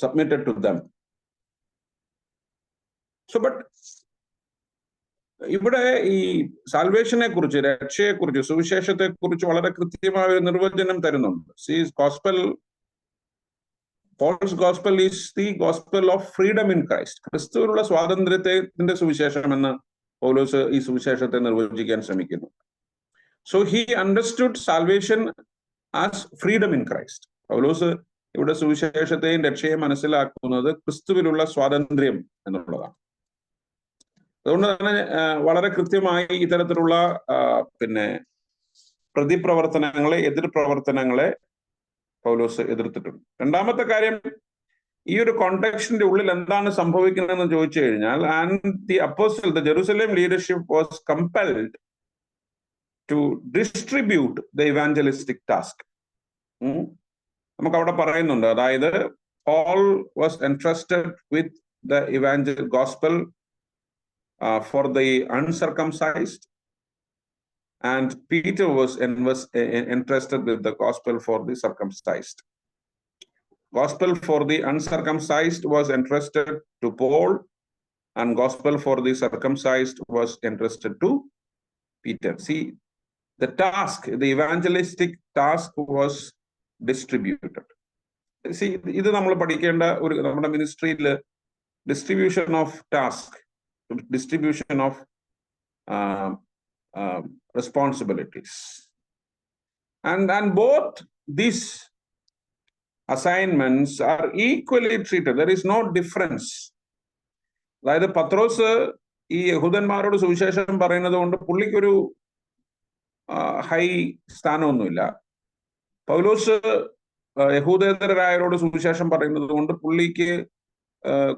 submitted to them. So but ഇവിടെ ഈ സാൽവേഷനെ കുറിച്ച്, രക്ഷയെ കുറിച്ച്, സുവിശേഷത്തെ കുറിച്ച് വളരെ കൃത്യമായ ഒരു നിർവചനം തരുന്നുണ്ട്. Paul's gospel is the gospel of freedom in Christ. ക്രിസ്തുവിലുള്ള സ്വാതന്ത്ര്യത്തിന്റെ സുവിശേഷം എന്ന് പൗലോസ് ഈ സുവിശേഷത്തെ നിർവചിക്കാൻ ശ്രമിക്കുന്നു. So he understood salvation as freedom in Christ. പൗലോസ് ഇവിടെ സുവിശേഷത്തെയും രക്ഷയെയും മനസ്സിലാക്കുന്നത് ക്രിസ്തുവിലുള്ള സ്വാതന്ത്ര്യം എന്നുള്ളതാണ്. അതുകൊണ്ട് തന്നെ വളരെ കൃത്യമായി ഇത്തരത്തിലുള്ള പ്രതിപ്രവർത്തനങ്ങളെ, എതിർ പ്രവർത്തനങ്ങളെ പൗലോസ് എതിർത്തിട്ടുണ്ട്. രണ്ടാമത്തെ കാര്യം, ഈ ഒരു കോണ്ടെക്സ്റ്റിന്റെ ഉള്ളിൽ എന്താണ് സംഭവിക്കുന്നതെന്ന് ചോദിച്ചു കഴിഞ്ഞാൽ, and the apostle, the Jerusalem leadership was compelled to distribute the evangelistic task. നമുക്ക് അവിടെ പറയുന്നുണ്ട്, അതായത് Paul was entrusted with the gospel for the uncircumcised, and Peter was entrusted with the gospel for the circumcised. Gospel for the uncircumcised was entrusted to Paul, and gospel for the circumcised was entrusted to Peter. See, the task, the evangelistic task was distributed. See, ഇത് നമ്മൾ പഠിക്കേണ്ട ഒരു, നമ്മുടെ മിനിസ്ട്രിയിൽ distribution of task, distribution of responsibilities, and both these assignments are equally treated. There is no difference. അതായത് പത്രോസ് ഈ യഹൂദന്മാരോട് സുവിശേഷം പറയുന്നത് കൊണ്ട് പുള്ളിക്കൊരു ഹൈ സ്ഥാനമൊന്നുമില്ല. പൗലോസ് യഹൂദേതരരായവരോട് സുവിശേഷം പറയുന്നത് കൊണ്ട് പുള്ളിക്ക്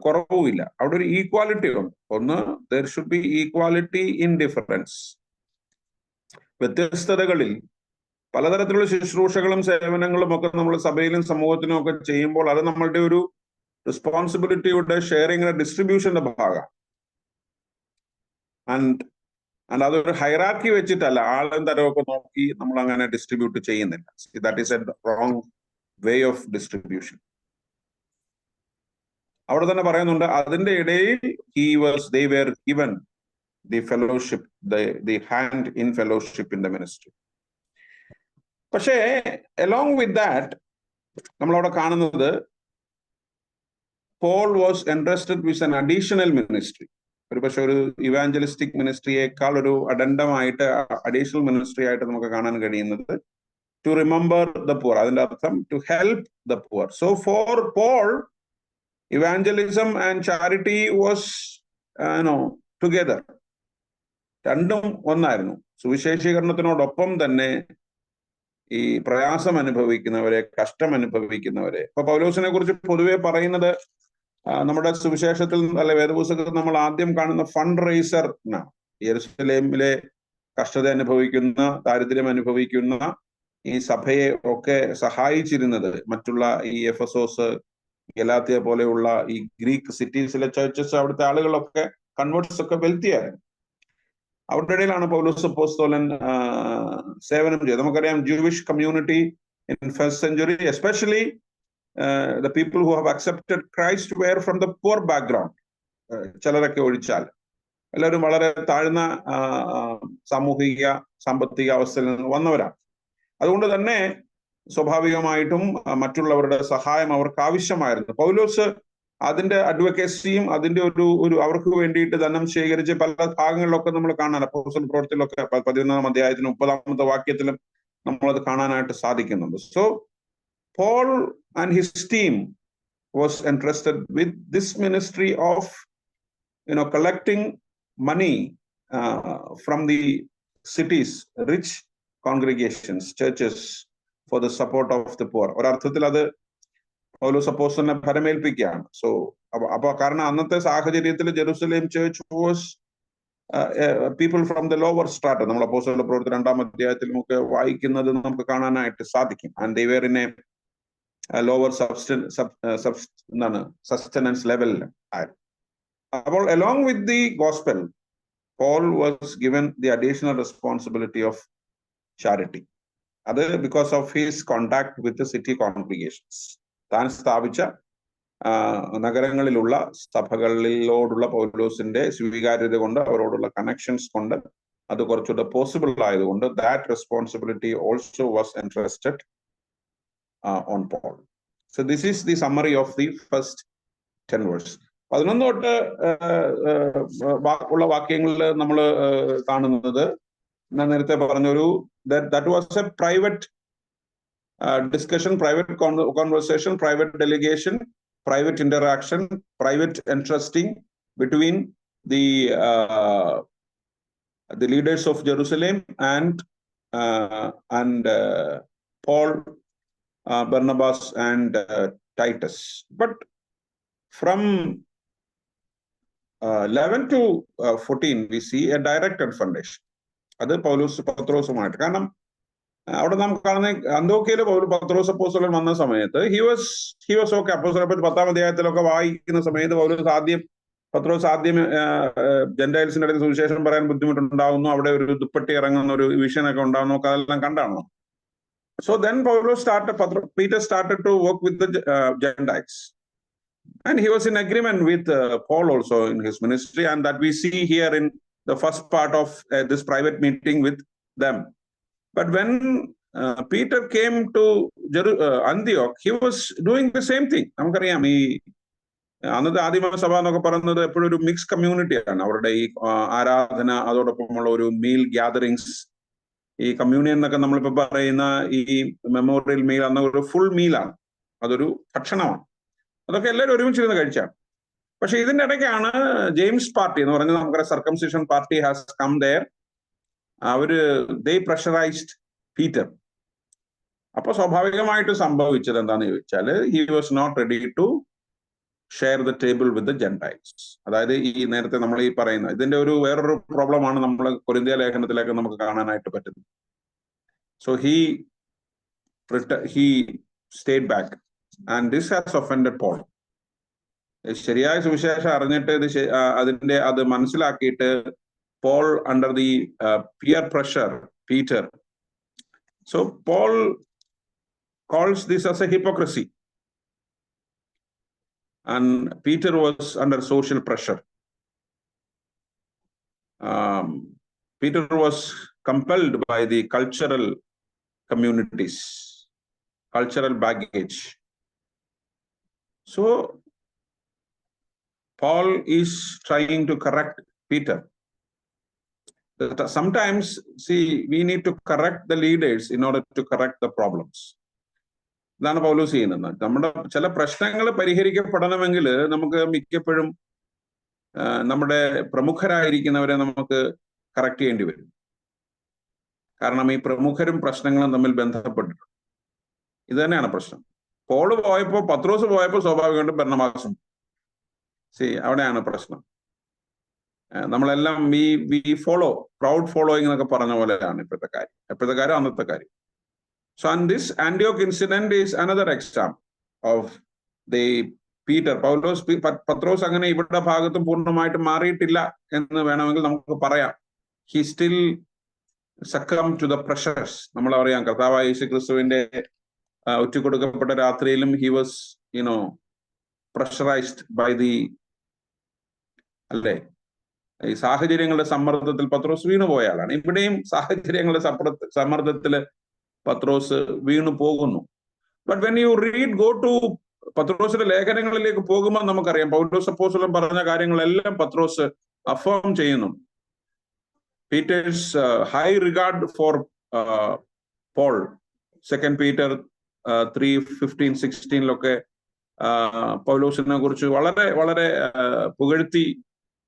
കുറവുമില്ല. അവിടെ ഒരു ഈക്വാലിറ്റി ഉണ്ട്. ഒന്ന്, there should be equality in difference. വ്യത്യസ്തതകളിൽ പലതരത്തിലുള്ള ശുശ്രൂഷകളും സേവനങ്ങളും ഒക്കെ നമ്മൾ സഭയിലും സമൂഹത്തിനും ഒക്കെ ചെയ്യുമ്പോൾ അത് നമ്മളുടെ ഒരു റെസ്പോൺസിബിലിറ്റിയുടെ ഷെയറിംഗ്, ഡിസ്ട്രിബ്യൂഷന്റെ ഭാഗമാണ്. ആൻഡ് അതൊരു ഹൈറാർക്കി വെച്ചിട്ടല്ല, ആളും തരമൊക്കെ നോക്കി നമ്മൾ അങ്ങനെ ഡിസ്ട്രിബ്യൂട്ട് ചെയ്യുന്നില്ല. That is A wrong way of distribution. അവിടെ തന്നെ പറയുന്നുണ്ട്, അതിന്റെ ഇടയിൽ they were given the fellowship, the hand in fellowship in the ministry. പക്ഷേ along with that നമ്മളവിടെ കാണുന്നത്, Paul was entrusted with an additional ministry. ഒരു പക്ഷെ ഒരു ഇവാഞ്ചലിസ്റ്റിക് മിനിസ്ട്രിയേക്കാൾ ഒരു അഡൻഡമായിട്ട്, അഡീഷണൽ മിനിസ്ട്രി ആയിട്ട് നമുക്ക് കാണാൻ കഴിയുന്നത് to remember the poor. അതിന്റെ അർത്ഥം to help the poor. So for Paul, evangelism and charity was together. രണ്ടും ഒന്നായിരുന്നു. സുവിശേഷീകരണത്തിനോടൊപ്പം തന്നെ ഈ പ്രയാസം അനുഭവിക്കുന്നവരെ, കഷ്ടം അനുഭവിക്കുന്നവരെ. ഇപ്പൊ പൗലോസിനെ കുറിച്ച് പൊതുവെ പറയുന്നത്, നമ്മുടെ സുവിശേഷത്തിൽ അല്ലെ വേദപുസ്തകത്തിൽ നമ്മൾ ആദ്യം കാണുന്ന ഫണ്ട് റൈസർ എന്നാണ്. യെരുശലേമിലെ കഷ്ടത അനുഭവിക്കുന്ന, ദാരിദ്ര്യം അനുഭവിക്കുന്ന ഈ സഭയെ ഒക്കെ സഹായിച്ചിരുന്നത്, മറ്റുള്ള ഈ എഫെസോസ്, ഗലാത്യ പോലെയുള്ള ഈ ഗ്രീക്ക് സിറ്റീസിലെ ചർച്ചസ്, അവിടുത്തെ ആളുകളൊക്കെ കൺവേർട്സ് ഒക്കെ വെൽത്തി ആയിരുന്നു. അവരുടെ ഇടയിലാണ് പൗലോസ് അപ്പോസ്തലൻ സേവനം ചെയ്തത്. നമുക്കറിയാം Jewish community in first century, especially the people who have accepted Christ were from the poor background. ചിലരൊക്കെ ഒഴിച്ചാൽ എല്ലാവരും വളരെ താഴ്ന്ന സാമൂഹിക സാമ്പത്തിക അവസ്ഥയിൽ നിന്ന് വന്നവരാണ്. അതുകൊണ്ട് തന്നെ സ്വാഭാവികമായിട്ടും മറ്റുള്ളവരുടെ സഹായം അവർക്ക് ആവശ്യമായിരുന്നു. പൗലോസ് അതിന്റെ അഡ്വക്കേസിയും അതിന്റെ ഒരു അവർക്ക് വേണ്ടിയിട്ട് ധനം ശേഖരിച്ച് പല ഭാഗങ്ങളിലൊക്കെ നമ്മൾ കാണാൻ, അപ്പോസ്തല പ്രവൃത്തിയിലൊക്കെ 11-ാം അധ്യായത്തിലും 30-ാമത്തെ വാക്യത്തിലും നമ്മളത് കാണാനായിട്ട് സാധിക്കുന്നുണ്ട്. So Paul and his team was entrusted with this ministry of, collecting money from the cities, rich congregations, churches, for the support of the poor. ഒരർത്ഥത്തിൽ അത് പൗലോസ് അപ്പോസ്തലനെ ഫലമേൽപ്പിക്കുകയാണ്. സോ അപ്പൊ കാരണം അന്നത്തെ സാഹചര്യത്തിൽ Jerusalem church was people from the lower strata. നമ്മൾ അപ്പോസ്തല പ്രവൃത്തി 2-ാം അധ്യായത്തിൽ നമുക്ക് വായിക്കുന്നത് നമുക്ക് കാണാനായിട്ട് സാധിക്കും. And they were in A lower sustenance ലെവലിൽ ആയിരുന്നു. അപ്പോൾ along with the gospel, Paul was given the additional responsibility of charity. അത് because of his contact with the city congregations. താൻ സ്ഥാപിച്ച നഗരങ്ങളിലുള്ള സഭകളിലോടുള്ള പൗലോസിന്റെ സ്വീകാര്യത കൊണ്ട്, അവരോടുള്ള കണക്ഷൻസ് കൊണ്ട് അത് കുറച്ചുകൂടെ പോസിബിൾ ആയതുകൊണ്ട് that responsibility also was entrusted on Paul. So this is the summary of the first 10 verses. 11 തൊട്ട് ഉള്ള വാക്യങ്ങളിൽ നമ്മൾ കാണുന്നത്, ഞാൻ നേരത്തെ പറഞ്ഞൊരു that was a private discussion, private conversation, private delegation, private interaction, private entrusting between the leaders of Jerusalem and Paul, Barnabas and Titus. But from 11 to 14 we see a direct confrontation. അത് പത്രോസുമായിട്ട്. കാരണം അവിടെ നാം കാണുന്ന അന്തോക്യയില് പത്രോസ് അപ്പോസ്തലൻ വന്ന സമയത്ത് he was okay. അപ്പോസ്തലൻ 10-ാം അധ്യായത്തിലൊക്കെ വായിക്കുന്ന സമയത്ത് പത്രോസ് ആദ്യം ജെന്റൈൽസിന്റെ ഇടയിൽ സുവിശേഷം പറയാൻ ബുദ്ധിമുട്ടുണ്ടാവുന്നു, അവിടെ ഒരു ദുപ്പട്ടി ഇറങ്ങുന്ന ഒരു വിഷനൊക്കെ ഉണ്ടാവുന്നു, നമുക്ക് അതെല്ലാം കണ്ടാണോ. So then Peter started to work with the Gentiles, and he was in agreement with Paul also in his ministry, and that we see here in the first part of this private meeting with them. But when Peter came to Antioch, he was doing the same thing. നമുക്കറിയാം ഈ അന്നത്തെ ആദിമസഭ എന്നൊക്കെ പറയുന്നത് എപ്പോഴും ഒരു mix കമ്മ്യൂണിറ്റിയാണ്. അവരുടെ ഈ ആരാധന, അതോടൊപ്പമുള്ള ഒരു മീൽ ഗ്യാതറിങ്സ്, ഈ കമ്മ്യൂണിയൻ എന്നൊക്കെ നമ്മളിപ്പോ പറയുന്ന ഈ മെമ്മോറിയൽ മീൽ അന്ന ഒരു ഫുൾ മീലാണ്, അതൊരു ഭക്ഷണമാണ്. അതൊക്കെ എല്ലാവരും ഒരുമിച്ചിരുന്ന് കഴിച്ചാണ്. പക്ഷെ ഇതിന്റെ ഇടയ്ക്കാണ് ജെയിംസ് പാർട്ടി എന്ന് പറഞ്ഞത്, നമുക്കറിയാം circumcision party has come there. they pressurized Peter. അപ്പൊ സ്വാഭാവികമായിട്ട് സംഭവിച്ചത് എന്താന്ന് ചോദിച്ചാല്, he was not ready to share the table with the Gentiles. അതായത് ഈ നേരത്തെ നമ്മൾ ഈ പറയുന്ന ഇതിന്റെ വേറൊരു പ്രോബ്ലമാണ് നമ്മൾ കൊരിന്ത്യ ലേഖനത്തിലേക്ക് നമുക്ക് കാണാനായിട്ട് പറ്റുന്നത്. So he stayed back, and this has offended Paul. ശരിയായ സുവിശേഷം അറിഞ്ഞിട്ട് അത് മനസ്സിലാക്കിയിട്ട് Paul, under the peer pressure, Peter. So Paul calls this as a hypocrisy, and Peter was under social pressure. Peter was compelled by the cultural communities, cultural baggage. So Paul is trying to correct Peter. Sometimes, see, we need to correct the leaders in order to correct the problems. ഇതാണ് പൗലോസ് ചെയ്യുന്നത്. നമ്മുടെ ചില പ്രശ്നങ്ങൾ പരിഹരിക്കപ്പെടണമെങ്കിൽ നമുക്ക് മിക്കപ്പോഴും നമ്മുടെ പ്രമുഖരായിരിക്കുന്നവരെ നമുക്ക് correct ചെയ്യേണ്ടി വരും. കാരണം ഈ പ്രമുഖരും പ്രശ്നങ്ങളും തമ്മിൽ ബന്ധപ്പെട്ടിട്ടുണ്ട്. ഇത് തന്നെയാണ് പ്രശ്നം. പത്രോസ് പോയപ്പോൾ സ്വാഭാവികമായിട്ടും ബർന്നബാസും അവിടെയാണ് പ്രശ്നം. നമ്മളെല്ലാം വി ഫോളോ, പ്രൗഡ് ഫോളോയിങ് എന്നൊക്കെ പറഞ്ഞ പോലെയാണ് ഇപ്പോഴത്തെ കാര്യം അന്നത്തെ കാര്യം. So and this Antioch incident is another example of the Peter, പത്രോസ് അങ്ങനെ ഇവിടെ ഭാഗത്തും പൂർണ്ണമായിട്ട് മാറിയിട്ടില്ല എന്ന് വേണമെങ്കിൽ നമുക്ക് പറയാം. He still succumb to the pressures. നമ്മൾ അറിയാം, കർത്താവായ യേശു ക്രിസ്തുവിന്റെ ഒറ്റുകൊടുക്കപ്പെട്ട രാത്രിയിലും he was pressurised by the, അല്ലേ, ഈ സാഹചര്യങ്ങളുടെ സമ്മർദ്ദത്തിൽ പത്രോസ് വീണുപോയ ആളാണ്. ഇവിടെയും സാഹചര്യങ്ങളുടെ സമ്മർദ്ദത്തിൽ പത്രോസ് വീണു പോകുന്നു. But when you read, go to പത്രോസിന്റെ ലേഖനങ്ങളിലേക്ക് പോകുമ്പോൾ നമുക്കറിയാം പൗലോസ് അപ്പോസ്തലൻ പറഞ്ഞ കാര്യങ്ങളെല്ലാം പത്രോസ് അഫേം ചെയ്യുന്നു. Peter's high regard for Paul, 2 Peter 3:15-16 പൗലോസിനെ കുറിച്ച് വളരെ വളരെ പുകഴ്ത്തി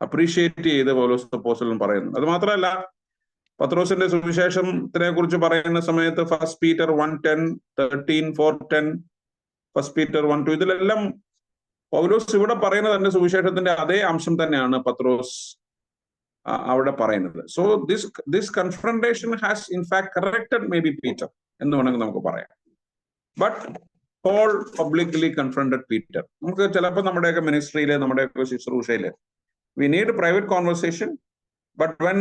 അപ്രീഷിയേറ്റ് ചെയ്ത് പൗലോസ് അപ്പോസ്തലൻ പറയുന്നു. അത് മാത്രമല്ല, പത്രോസിന്റെ സുവിശേഷത്തിനെ കുറിച്ച് പറയുന്ന സമയത്ത് 1 പീറ്റർ 1:10, 13:4-10, 1 പീറ്റർ 1:2 ഇതിലെല്ലാം പൗലോസ് ഇവിടെ പറയുന്നത് തന്റെ സുവിശേഷത്തിന്റെ അതേ അംശം തന്നെയാണ് പത്രോസ് അവിടെ പറയുന്നത്. So this confrontation has in fact corrected maybe Peter എന്ന് വേണമെങ്കിൽ നമുക്ക് പറയാം. But Paul publicly confronted Peter. നമുക്ക് ചിലപ്പോൾ നമ്മുടെയൊക്കെ മിനിസ്ട്രിയില്, നമ്മുടെയൊക്കെ ശുശ്രൂഷയില് we need a private conversation, but when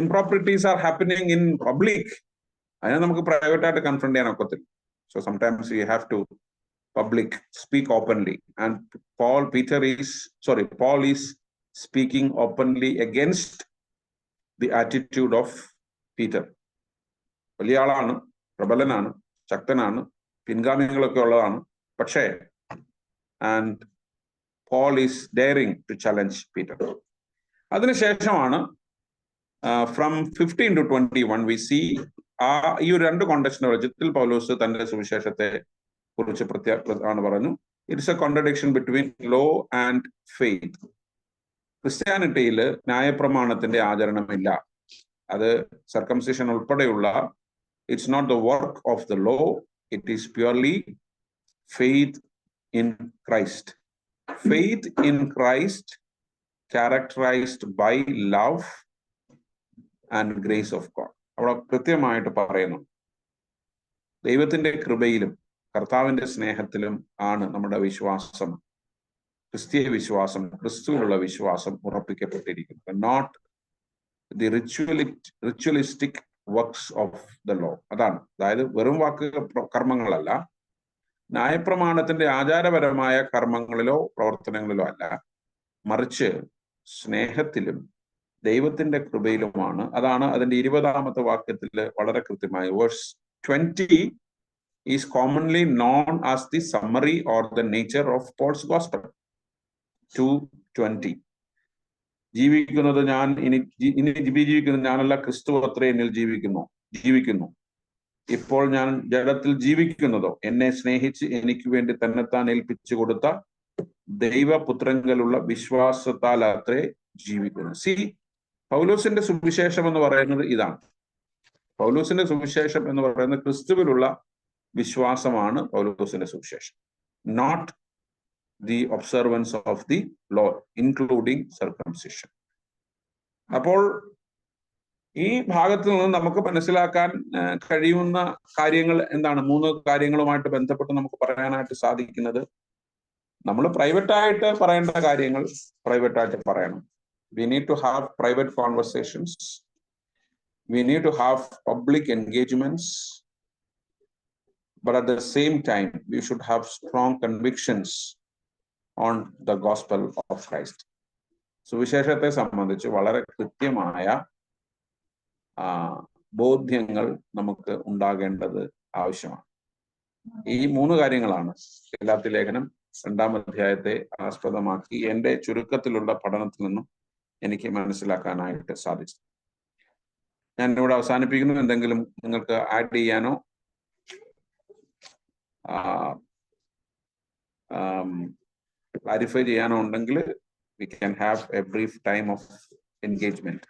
improprieties are happening in public, അതിനെ നമുക്ക് പ്രൈവറ്റ് ആയിട്ട് കൺഫ്രണ്ട് ചെയ്യാൻ ഒക്കത്തില്ല. So sometimes we have to public speak openly, and Paul is speaking openly against the attitude of Peter. വലിയ ആളാണ്, പ്രബലനാണ്, ശക്തനാണ്, പിൻഗാമികളൊക്കെ ഉള്ളതാണ്. പക്ഷേ and Paul is daring to challenge Peter. അതിനുശേഷമാണ് from 15 to 21 we see ഈ ഒരു 2 കോണ്ടെക്സ്റ്റിനെ വെച്ചിട്ട് പൗലോസ് തന്റെ സുവിശേഷത്തെ കുറിച്ച് ആണ് പറഞ്ഞു. It's a contradiction between law and faith. ക്രിസ്ത്യാനിറ്റിയിൽ ന്യായപ്രമാണത്തിന്റെ ആചരണമില്ല. അത് സർക്കംസിഷൻ ഉൾപ്പെടെയുള്ള, it's not the work of the law, it is purely faith in Christ. Faith in Christ characterized by love and grace of God. അവിടെ കൃത്യമായിട്ട് പറയുന്നു, ദൈവത്തിന്റെ കൃപയിലും കർത്താവിന്റെ സ്നേഹത്തിലും ആണ് നമ്മുടെ വിശ്വാസം, ക്രിസ്തീയ വിശ്വാസം, ക്രിസ്തുവിലുള്ള വിശ്വാസം ഉറപ്പിക്കപ്പെട്ടിരിക്കുന്നത്. Not the ritualistic works of the law. അതാണ്, അതായത് വെറും കർമ്മങ്ങളല്ല, ന്യായപ്രമാണത്തിന്റെ ആചാരപരമായ കർമ്മങ്ങളിലോ പ്രവർത്തനങ്ങളിലോ അല്ല, മറിച്ച് സ്നേഹത്തിലും ദൈവത്തിന്റെ കൃപയിലുമാണ്. അതാണ് അതിന്റെ 20ാമത്തെ വാക്യത്തിൽ വളരെ കൃത്യമായി. Verse 20 is commonly known as the summary or the nature of Paul's gospel. 2:20 ജീവിക്കുന്നത് ഞാൻ, ഇനി ജീവിക്കുന്നത് ഞാനല്ല, ക്രിസ്തു അത്രേ എന്നിൽ ജീവിക്കുന്നു. ഇപ്പോൾ ഞാൻ ജഡത്തിൽ ജീവിക്കുന്നതോ എന്നെ സ്നേഹിച്ച് എനിക്ക് വേണ്ടി തന്നെത്താൻ ഏൽപ്പിച്ചു കൊടുത്ത ദൈവപുത്രങ്കലുള്ള വിശ്വാസത്താൽ അത്രേ ജീവിക്കുന്നു. പൗലോസിന്റെ സുവിശേഷം എന്ന് പറയുന്നത് ഇതാണ്. പൗലോസിന്റെ സുവിശേഷം എന്ന് പറയുന്നത് ക്രിസ്തുവിലുള്ള വിശ്വാസമാണ് പൗലോസിന്റെ സുവിശേഷം, not the observance of the law including circumcision. അപ്പോൾ ഈ ഭാഗത്ത് നിന്ന് നമുക്ക് മനസ്സിലാക്കാൻ കഴിയുന്ന കാര്യങ്ങൾ എന്താണ്? 3 കാര്യങ്ങളുമായിട്ട് ബന്ധപ്പെട്ട് നമുക്ക് പറയാനായിട്ട് സാധിക്കുന്നത്, നമ്മൾ പ്രൈവറ്റായിട്ട് പറയേണ്ട കാര്യങ്ങൾ പ്രൈവറ്റായിട്ട് പറയണം. We need to have private conversations, we need to have public engagements, but at the same time we should have strong convictions on the gospel of Christ. സുവിശേഷത്തെ സംബന്ധിച്ച് വളരെ കൃത്യമായ ബോധ്യങ്ങൾ നമുക്ക് ഉണ്ടാകേണ്ടത് ആവശ്യമാണ്. ഈ 3 കാര്യങ്ങളാണ് ഗലാത്യ ലേഖനം 2-ാം അധ്യായത്തെ ആസ്പദമാക്കി എൻ്റെ ചുരുക്കത്തിലുള്ള പഠനത്തിൽ നിന്നും എനിക്ക് മനസ്സിലാക്കാനായിട്ട് സാധിച്ചു. ഞാൻ ഇവിടെ അവസാനിപ്പിക്കുന്നു. എന്തെങ്കിലും നിങ്ങൾക്ക് ആഡ് ചെയ്യാനോ ക്ലാരിഫൈ ചെയ്യാനോ ഉണ്ടെങ്കിൽ we can have a brief time of engagement.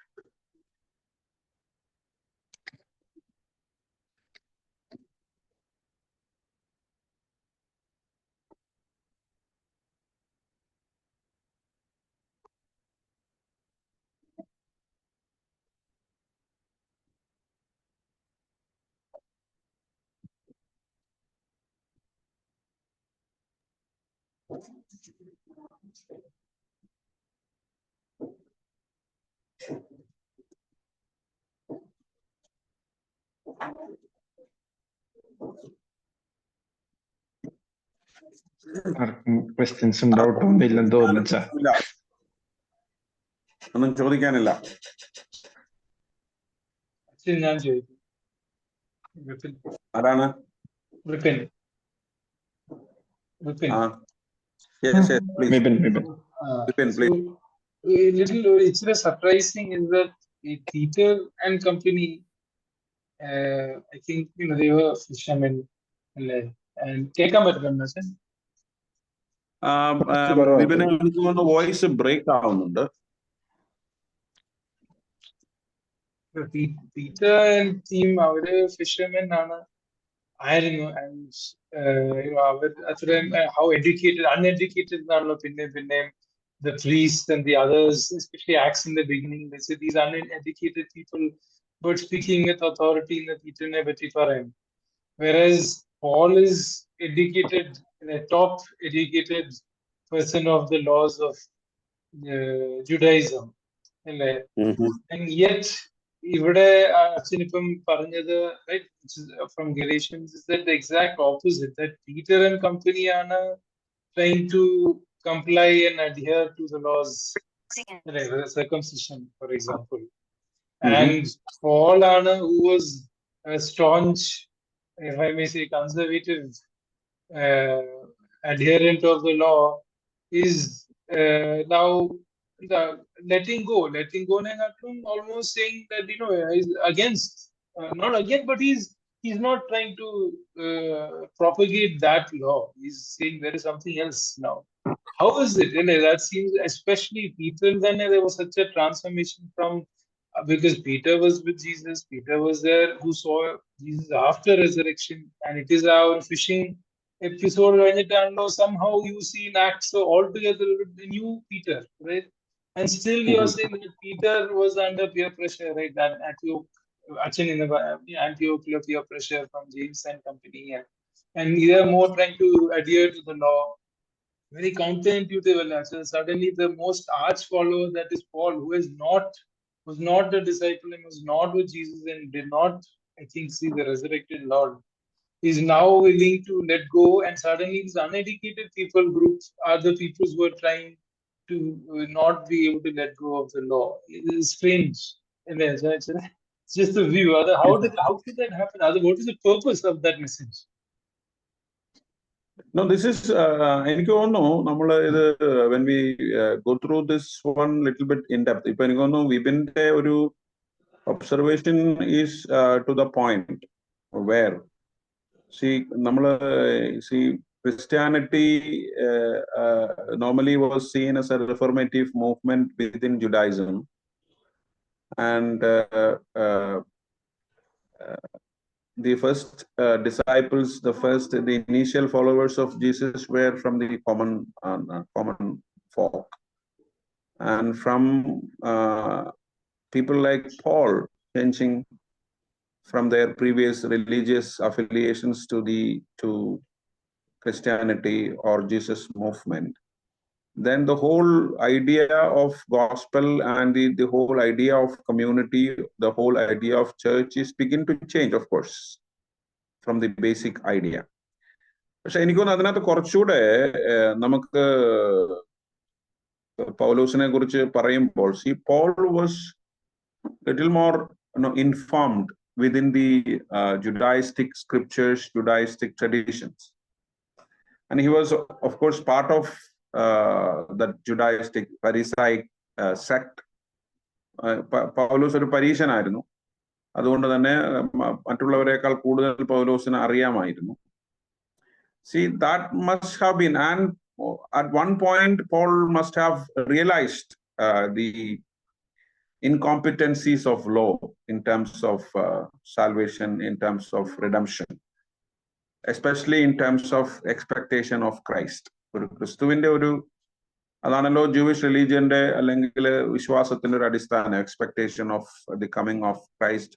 ക്വസ്റ്റ്യൻസും ഡൗട്ടും ഒന്നും ഇല്ലെന്ന് തോന്നുന്നു സാർ. ഒന്നും ചോദിക്കാനില്ല. ഞാൻ ചോദിക്കും. ആരാണ്? Vipin. Yes, please. Vipin. Vipin, please. It's surprising is that Peter and company, I think, they were fishermen. And കേൾക്കാൻ പറ്റുന്നുണ്ടോ സർ? വിപിന് എനിക്ക് തോന്നുന്നു വോയിസ് ബ്രേക്ക് ആവുന്നുണ്ട്. പീറ്റർ ആൻഡ് ടീം അവര് ഫിഷർമെൻ ആണ് ആയിരുന്നു. അവർ അത്രയും how educated, uneducated എന്നാണല്ലോ പിന്നെ the priests and the others, especially Acts in the beginning, they say these uneducated people but speaking with authority in the Peter പറ്റി പറയും. Whereas Paul is educated, a top educated person of the laws of Judaism. And yet ഇവിടെ അച്ഛനിപ്പം പറഞ്ഞത് right from Galatians is that the exact opposite, that Peter and company ആണ് trying to comply and adhere to the laws, like circumcision for example. And Paul ആണ് who was a staunch, if I may say, conservative adherent of the law, is now letting go almost saying that he's against, not against, but he's not trying to propagate that law. He's saying there is something else now. How is it? That seems, especially people, then there was such a transformation from because Peter was with Jesus, Peter was there who saw Jesus after resurrection, and it is our fishing episode when it somehow you see in Acts altogether the new Peter, right? And still you are saying that Peter was under peer pressure, right? That Antioch peer pressure from James and company, and they are more trying to adhere to the law. Very counterintuitive. So suddenly the most arch follower, that is Paul, who was not a disciple and was not with Jesus and did not, I think, see the resurrected Lord, is now willing to let go, and suddenly these uneducated people groups are the people who are trying to not be able to let go of the law. It is strange. And it's just a view. How could that happen? What is the purpose of that message? No, this is എനിക്ക് തോന്നുന്നു നമ്മൾ ഇത് when we go through this one little bit in depth, ഇപ്പൊ എനിക്ക് തോന്നുന്നു വിപിന്റെ ഒരു observation is to the point where Christianity normally was seen as a reformative movement within Judaism, and the first disciples, the initial followers of Jesus were from the common folk, and from people like Paul changing from their previous religious affiliations to Christianity or Jesus movement. Then the whole idea of gospel and the whole idea of community, the whole idea of church is begin to change, of course, from the basic idea. പക്ഷെ എനിക്ക് തോന്നുന്നു അതിനകത്ത് കുറച്ചുകൂടെ നമുക്ക് പൗലോസിനെ കുറിച്ച് പറയുമ്പോൾ Paul was little more informed within the Judaistic scriptures, Judaistic traditions, and he was of course part of that Judaistic Pharisaic sect. പൗലോസ് ഒരു പരീശനായിരുന്നു, അതുകൊണ്ട് തന്നെ മറ്റുള്ളവരെക്കാൾ കൂടുതൽ പൗലോസിനെ അറിയാമായിരുന്നു. See, that must have been, and at one point Paul must have realized the incompetencies of law in terms of salvation, in terms of redemption, especially in terms of expectation of Christ. ഒരു ക്രിസ്തുവിന്റെ ഒരു അതാണല്ലോ Jewish റിലീജിയന്റെ അല്ലെങ്കിൽ വിശ്വാസത്തിന്റെ ഒരു അടിസ്ഥാനം, expectation of the coming of Christ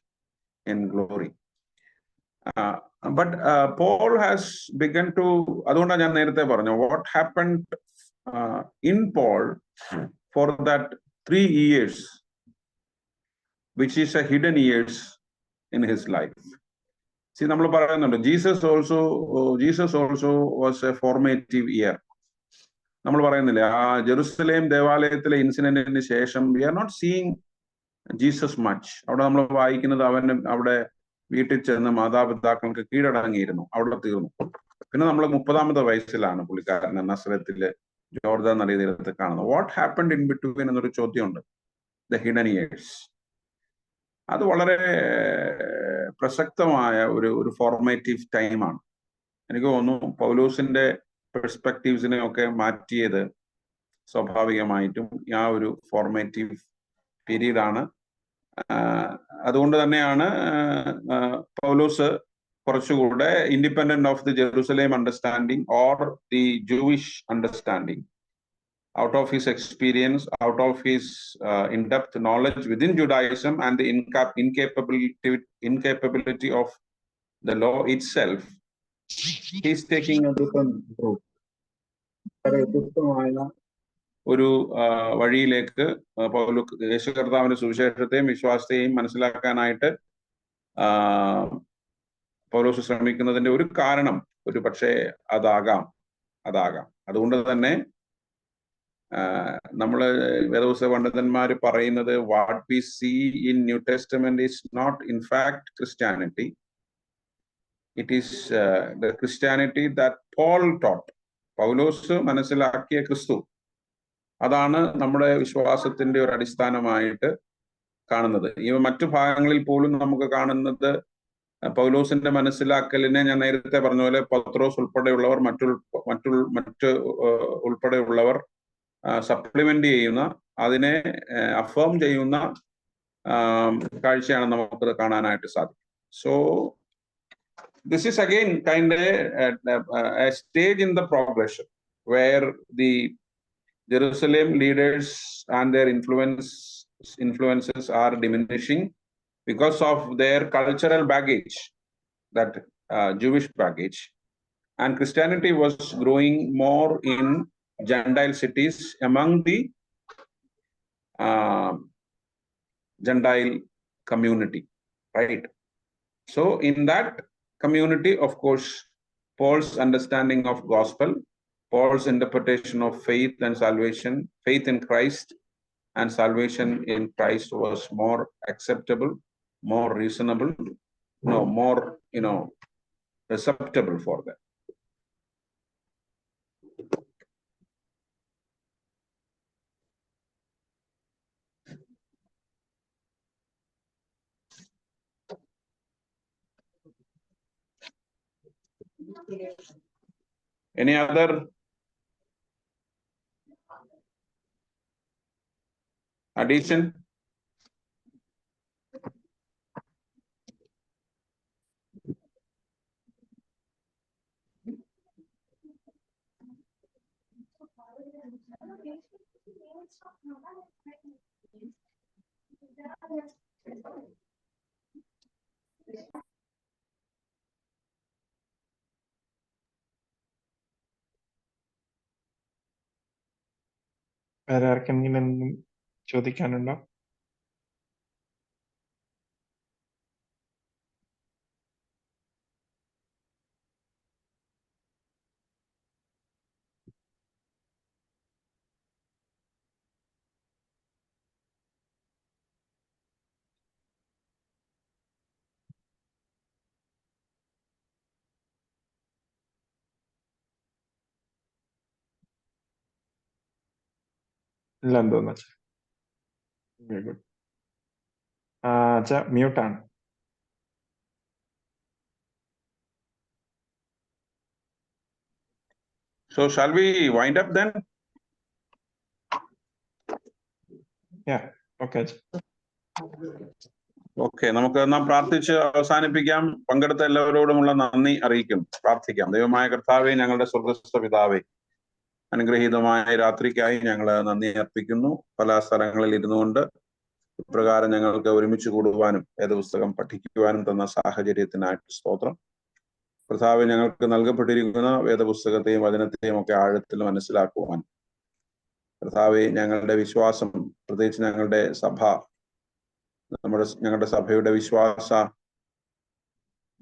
in glory. But Paul has begun to, അതുകൊണ്ടാണ് ഞാൻ നേരത്തെ പറഞ്ഞു, what happened in Paul for that 3 years, which is a hidden years in his life. See, നമ്മൾ പറയുന്നുണ്ട്, Jesus also was a formative year. നമ്മൾ പറയുന്നില്ലേ, ആ Jerusalem ദേവാലയത്തിലെ ഇൻസിഡന്റിന് ശേഷം we are not seeing Jesus much. അവിടെ നമ്മൾ വായിക്കുന്നത് അവന് അവിടെ വീട്ടിൽ ചെന്ന് മാതാപിതാക്കൾക്ക് കീഴടങ്ങിയിരുന്നു, അവിടെ തീർന്നു. പിന്നെ നമ്മൾ 30-ാമത്തെ വയസ്സിലാണ് പുള്ളിക്കാരനെ നസ്രത്തില് ജോർദാൻ നദീതീരത്ത് കാണുന്നത്. വാട്ട് ഹാപ്പൻഡ് ഇൻ ബിറ്റ്വീൻ എന്നൊരു ചോദ്യമുണ്ട്. The hidden years. അത് വളരെ പ്രസക്തമായ ഒരു ഫോർമേറ്റീവ് ടൈമാണ്. എനിക്ക് തോന്നുന്നു പൗലോസിന്റെ പെർസ്പെക്റ്റീവ്സിനെ ഒക്കെ മാറ്റിയത് സ്വാഭാവികമായിട്ടും ആ ഒരു ഫോർമേറ്റീവ് പീരീഡാണ്. അതുകൊണ്ട് തന്നെയാണ് പൗലോസ് കുറച്ചുകൂടെ independent of the Jerusalem understanding or the Jewish understanding, out of his experience, out of his in-depth knowledge within Judaism and the incapability of the law itself, he's taking a different route. ഒരു വഴിയിലേക്ക് യേശു കർത്താവിന്റെ സുവിശേഷത്തെയും വിശ്വാസത്തെയും മനസ്സിലാക്കാനായിട്ട് പൗലോസ് ശ്രമിക്കുന്നതിന്റെ ഒരു കാരണം ഒരു പക്ഷേ അതാകാം. അതുകൊണ്ട് തന്നെ നമ്മള് വേദപുസ്തക പണ്ഡിതന്മാര് പറയുന്നത് what we see in New Testament is not in fact Christianity, it is the Christianity that Paul taught. പൗലോസ് മനസ്സിലാക്കിയ ക്രിസ്തു, അതാണ് നമ്മുടെ വിശ്വാസത്തിന്റെ ഒരു അടിസ്ഥാനമായിട്ട് കാണുന്നത്. ഈ മറ്റു ഭാഗങ്ങളിൽ പോലും നമുക്ക് കാണുന്നത് പൗലോസിന്റെ മനസ്സിലാക്കലിനെ ഞാൻ നേരത്തെ പറഞ്ഞ പോലെ പത്രോസ് ഉൾപ്പെടെയുള്ളവർ മറ്റ് ഉൾപ്പെടെയുള്ളവർ സപ്ലിമെന്റ് ചെയ്യുന്ന, അതിനെ അഫേം ചെയ്യുന്ന കാഴ്ചയാണ് നമുക്ക് കാണാനായിട്ട് സാധിക്കും. So this is again kind a stage in the progression where the Jerusalem leaders and their influences are diminishing because of their cultural baggage, that Jewish baggage, and Christianity was growing more in Gentile cities among the Gentile community, right? So in that community, of course, Paul's understanding of gospel, Paul's interpretation of faith and salvation, faith in Christ and salvation in Christ was more acceptable, more reasonable, more, acceptable for them. Any other addition? വേറെ ആർക്കെങ്കിലും എന്തെങ്കിലും ചോദിക്കാനുണ്ടോ? ഇല്ലെന്ന് തോന്നുന്നു അച്ഛാ. അച്ഛാ മ്യൂട്ടാണ്. So shall we wind up then? Yeah, okay. Okay, നമുക്ക് നാം പ്രാർത്ഥിച്ച് അവസാനിപ്പിക്കാം. പങ്കെടുത്ത എല്ലാവരോടുമുള്ള നന്ദി അറിയിക്കും, പ്രാർത്ഥിക്കാം. ദൈവമായ കർത്താവേ, ഞങ്ങളുടെ സ്വർഗ്ഗസ്ഥ പിതാവേ, അനുഗ്രഹീതമായ രാത്രിക്കായി ഞങ്ങൾ നന്ദി അർപ്പിക്കുന്നു. പല സ്ഥലങ്ങളിൽ ഇരുന്നുകൊണ്ട് ഇപ്രകാരം ഞങ്ങൾക്ക് ഒരുമിച്ച് കൂടുവാനും വേദപുസ്തകം പഠിക്കുവാനും തന്ന സാഹചര്യത്തിനായിട്ട് സ്തോത്രം. കർത്താവെ, ഞങ്ങൾക്ക് നൽകപ്പെട്ടിരിക്കുന്ന വേദപുസ്തകത്തെയും വചനത്തെയും ഒക്കെ ആഴത്തിൽ മനസ്സിലാക്കുവാൻ കർത്താവെ, ഞങ്ങളുടെ വിശ്വാസം, പ്രത്യേകിച്ച് ഞങ്ങളുടെ സഭ, ഞങ്ങളുടെ സഭയുടെ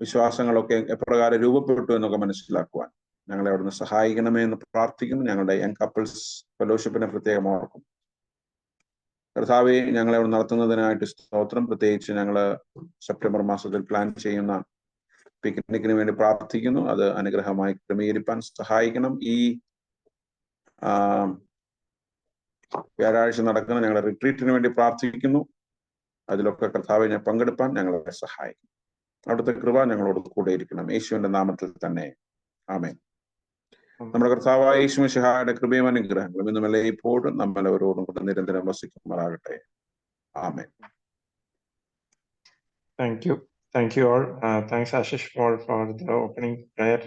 വിശ്വാസങ്ങളൊക്കെ എപ്രകാരം രൂപപ്പെട്ടു എന്നൊക്കെ മനസ്സിലാക്കുവാൻ ഞങ്ങളെ അവിടുന്ന് സഹായിക്കണമേ എന്ന് പ്രാർത്ഥിക്കുന്നു. ഞങ്ങളുടെ യങ് കപ്പിൾസ് ഫെലോഷിപ്പിനെ പ്രത്യേകം ഓർക്കും. കർത്താവെ, ഞങ്ങളെ അവിടെ നടത്തുന്നതിനായിട്ട് സ്തോത്രം. പ്രത്യേകിച്ച് ഞങ്ങൾ സെപ്റ്റംബർ മാസത്തിൽ പ്ലാൻ ചെയ്യുന്ന പിക്നിക്കിന് വേണ്ടി പ്രാർത്ഥിക്കുന്നു. അത് അനുഗ്രഹമായി ക്രമീകരിപ്പാൻ സഹായിക്കണം. ഈ വ്യാഴാഴ്ച നടക്കുന്ന ഞങ്ങളുടെ റിട്രീറ്റിന് വേണ്ടി പ്രാർത്ഥിക്കുന്നു. അതിലൊക്കെ കർത്താവെ ഞാൻ പങ്കെടുപ്പാൻ ഞങ്ങളെ സഹായിക്കും. അവിടുത്തെ കൃപ ഞങ്ങളോട് കൂടെ ഇരിക്കണം. യേശുവിന്റെ നാമത്തിൽ തന്നെ ആമേൻ. നമ്മുടെ കർത്താവായ യേശു മിശിഹായുടെ കൃപയും അനുഗ്രഹങ്ങളും ഇന്നും എല്ലായ്പ്പോഴും നമ്മളവരോടും കൂടെ നിരന്തരം വസിക്കുമാറാകട്ടെ. ആമേൻ. Thank you all. Thanks Ashish for the opening prayer.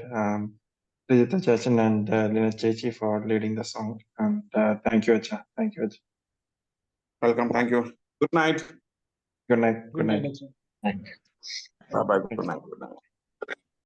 Rijita Chachan and Lina Chechi for leading the song. And thank you, Acha. Thank you, Acha. Welcome. Thank you. Good night. Good night. Good night. Acha. Bye bye. Good night. Good night.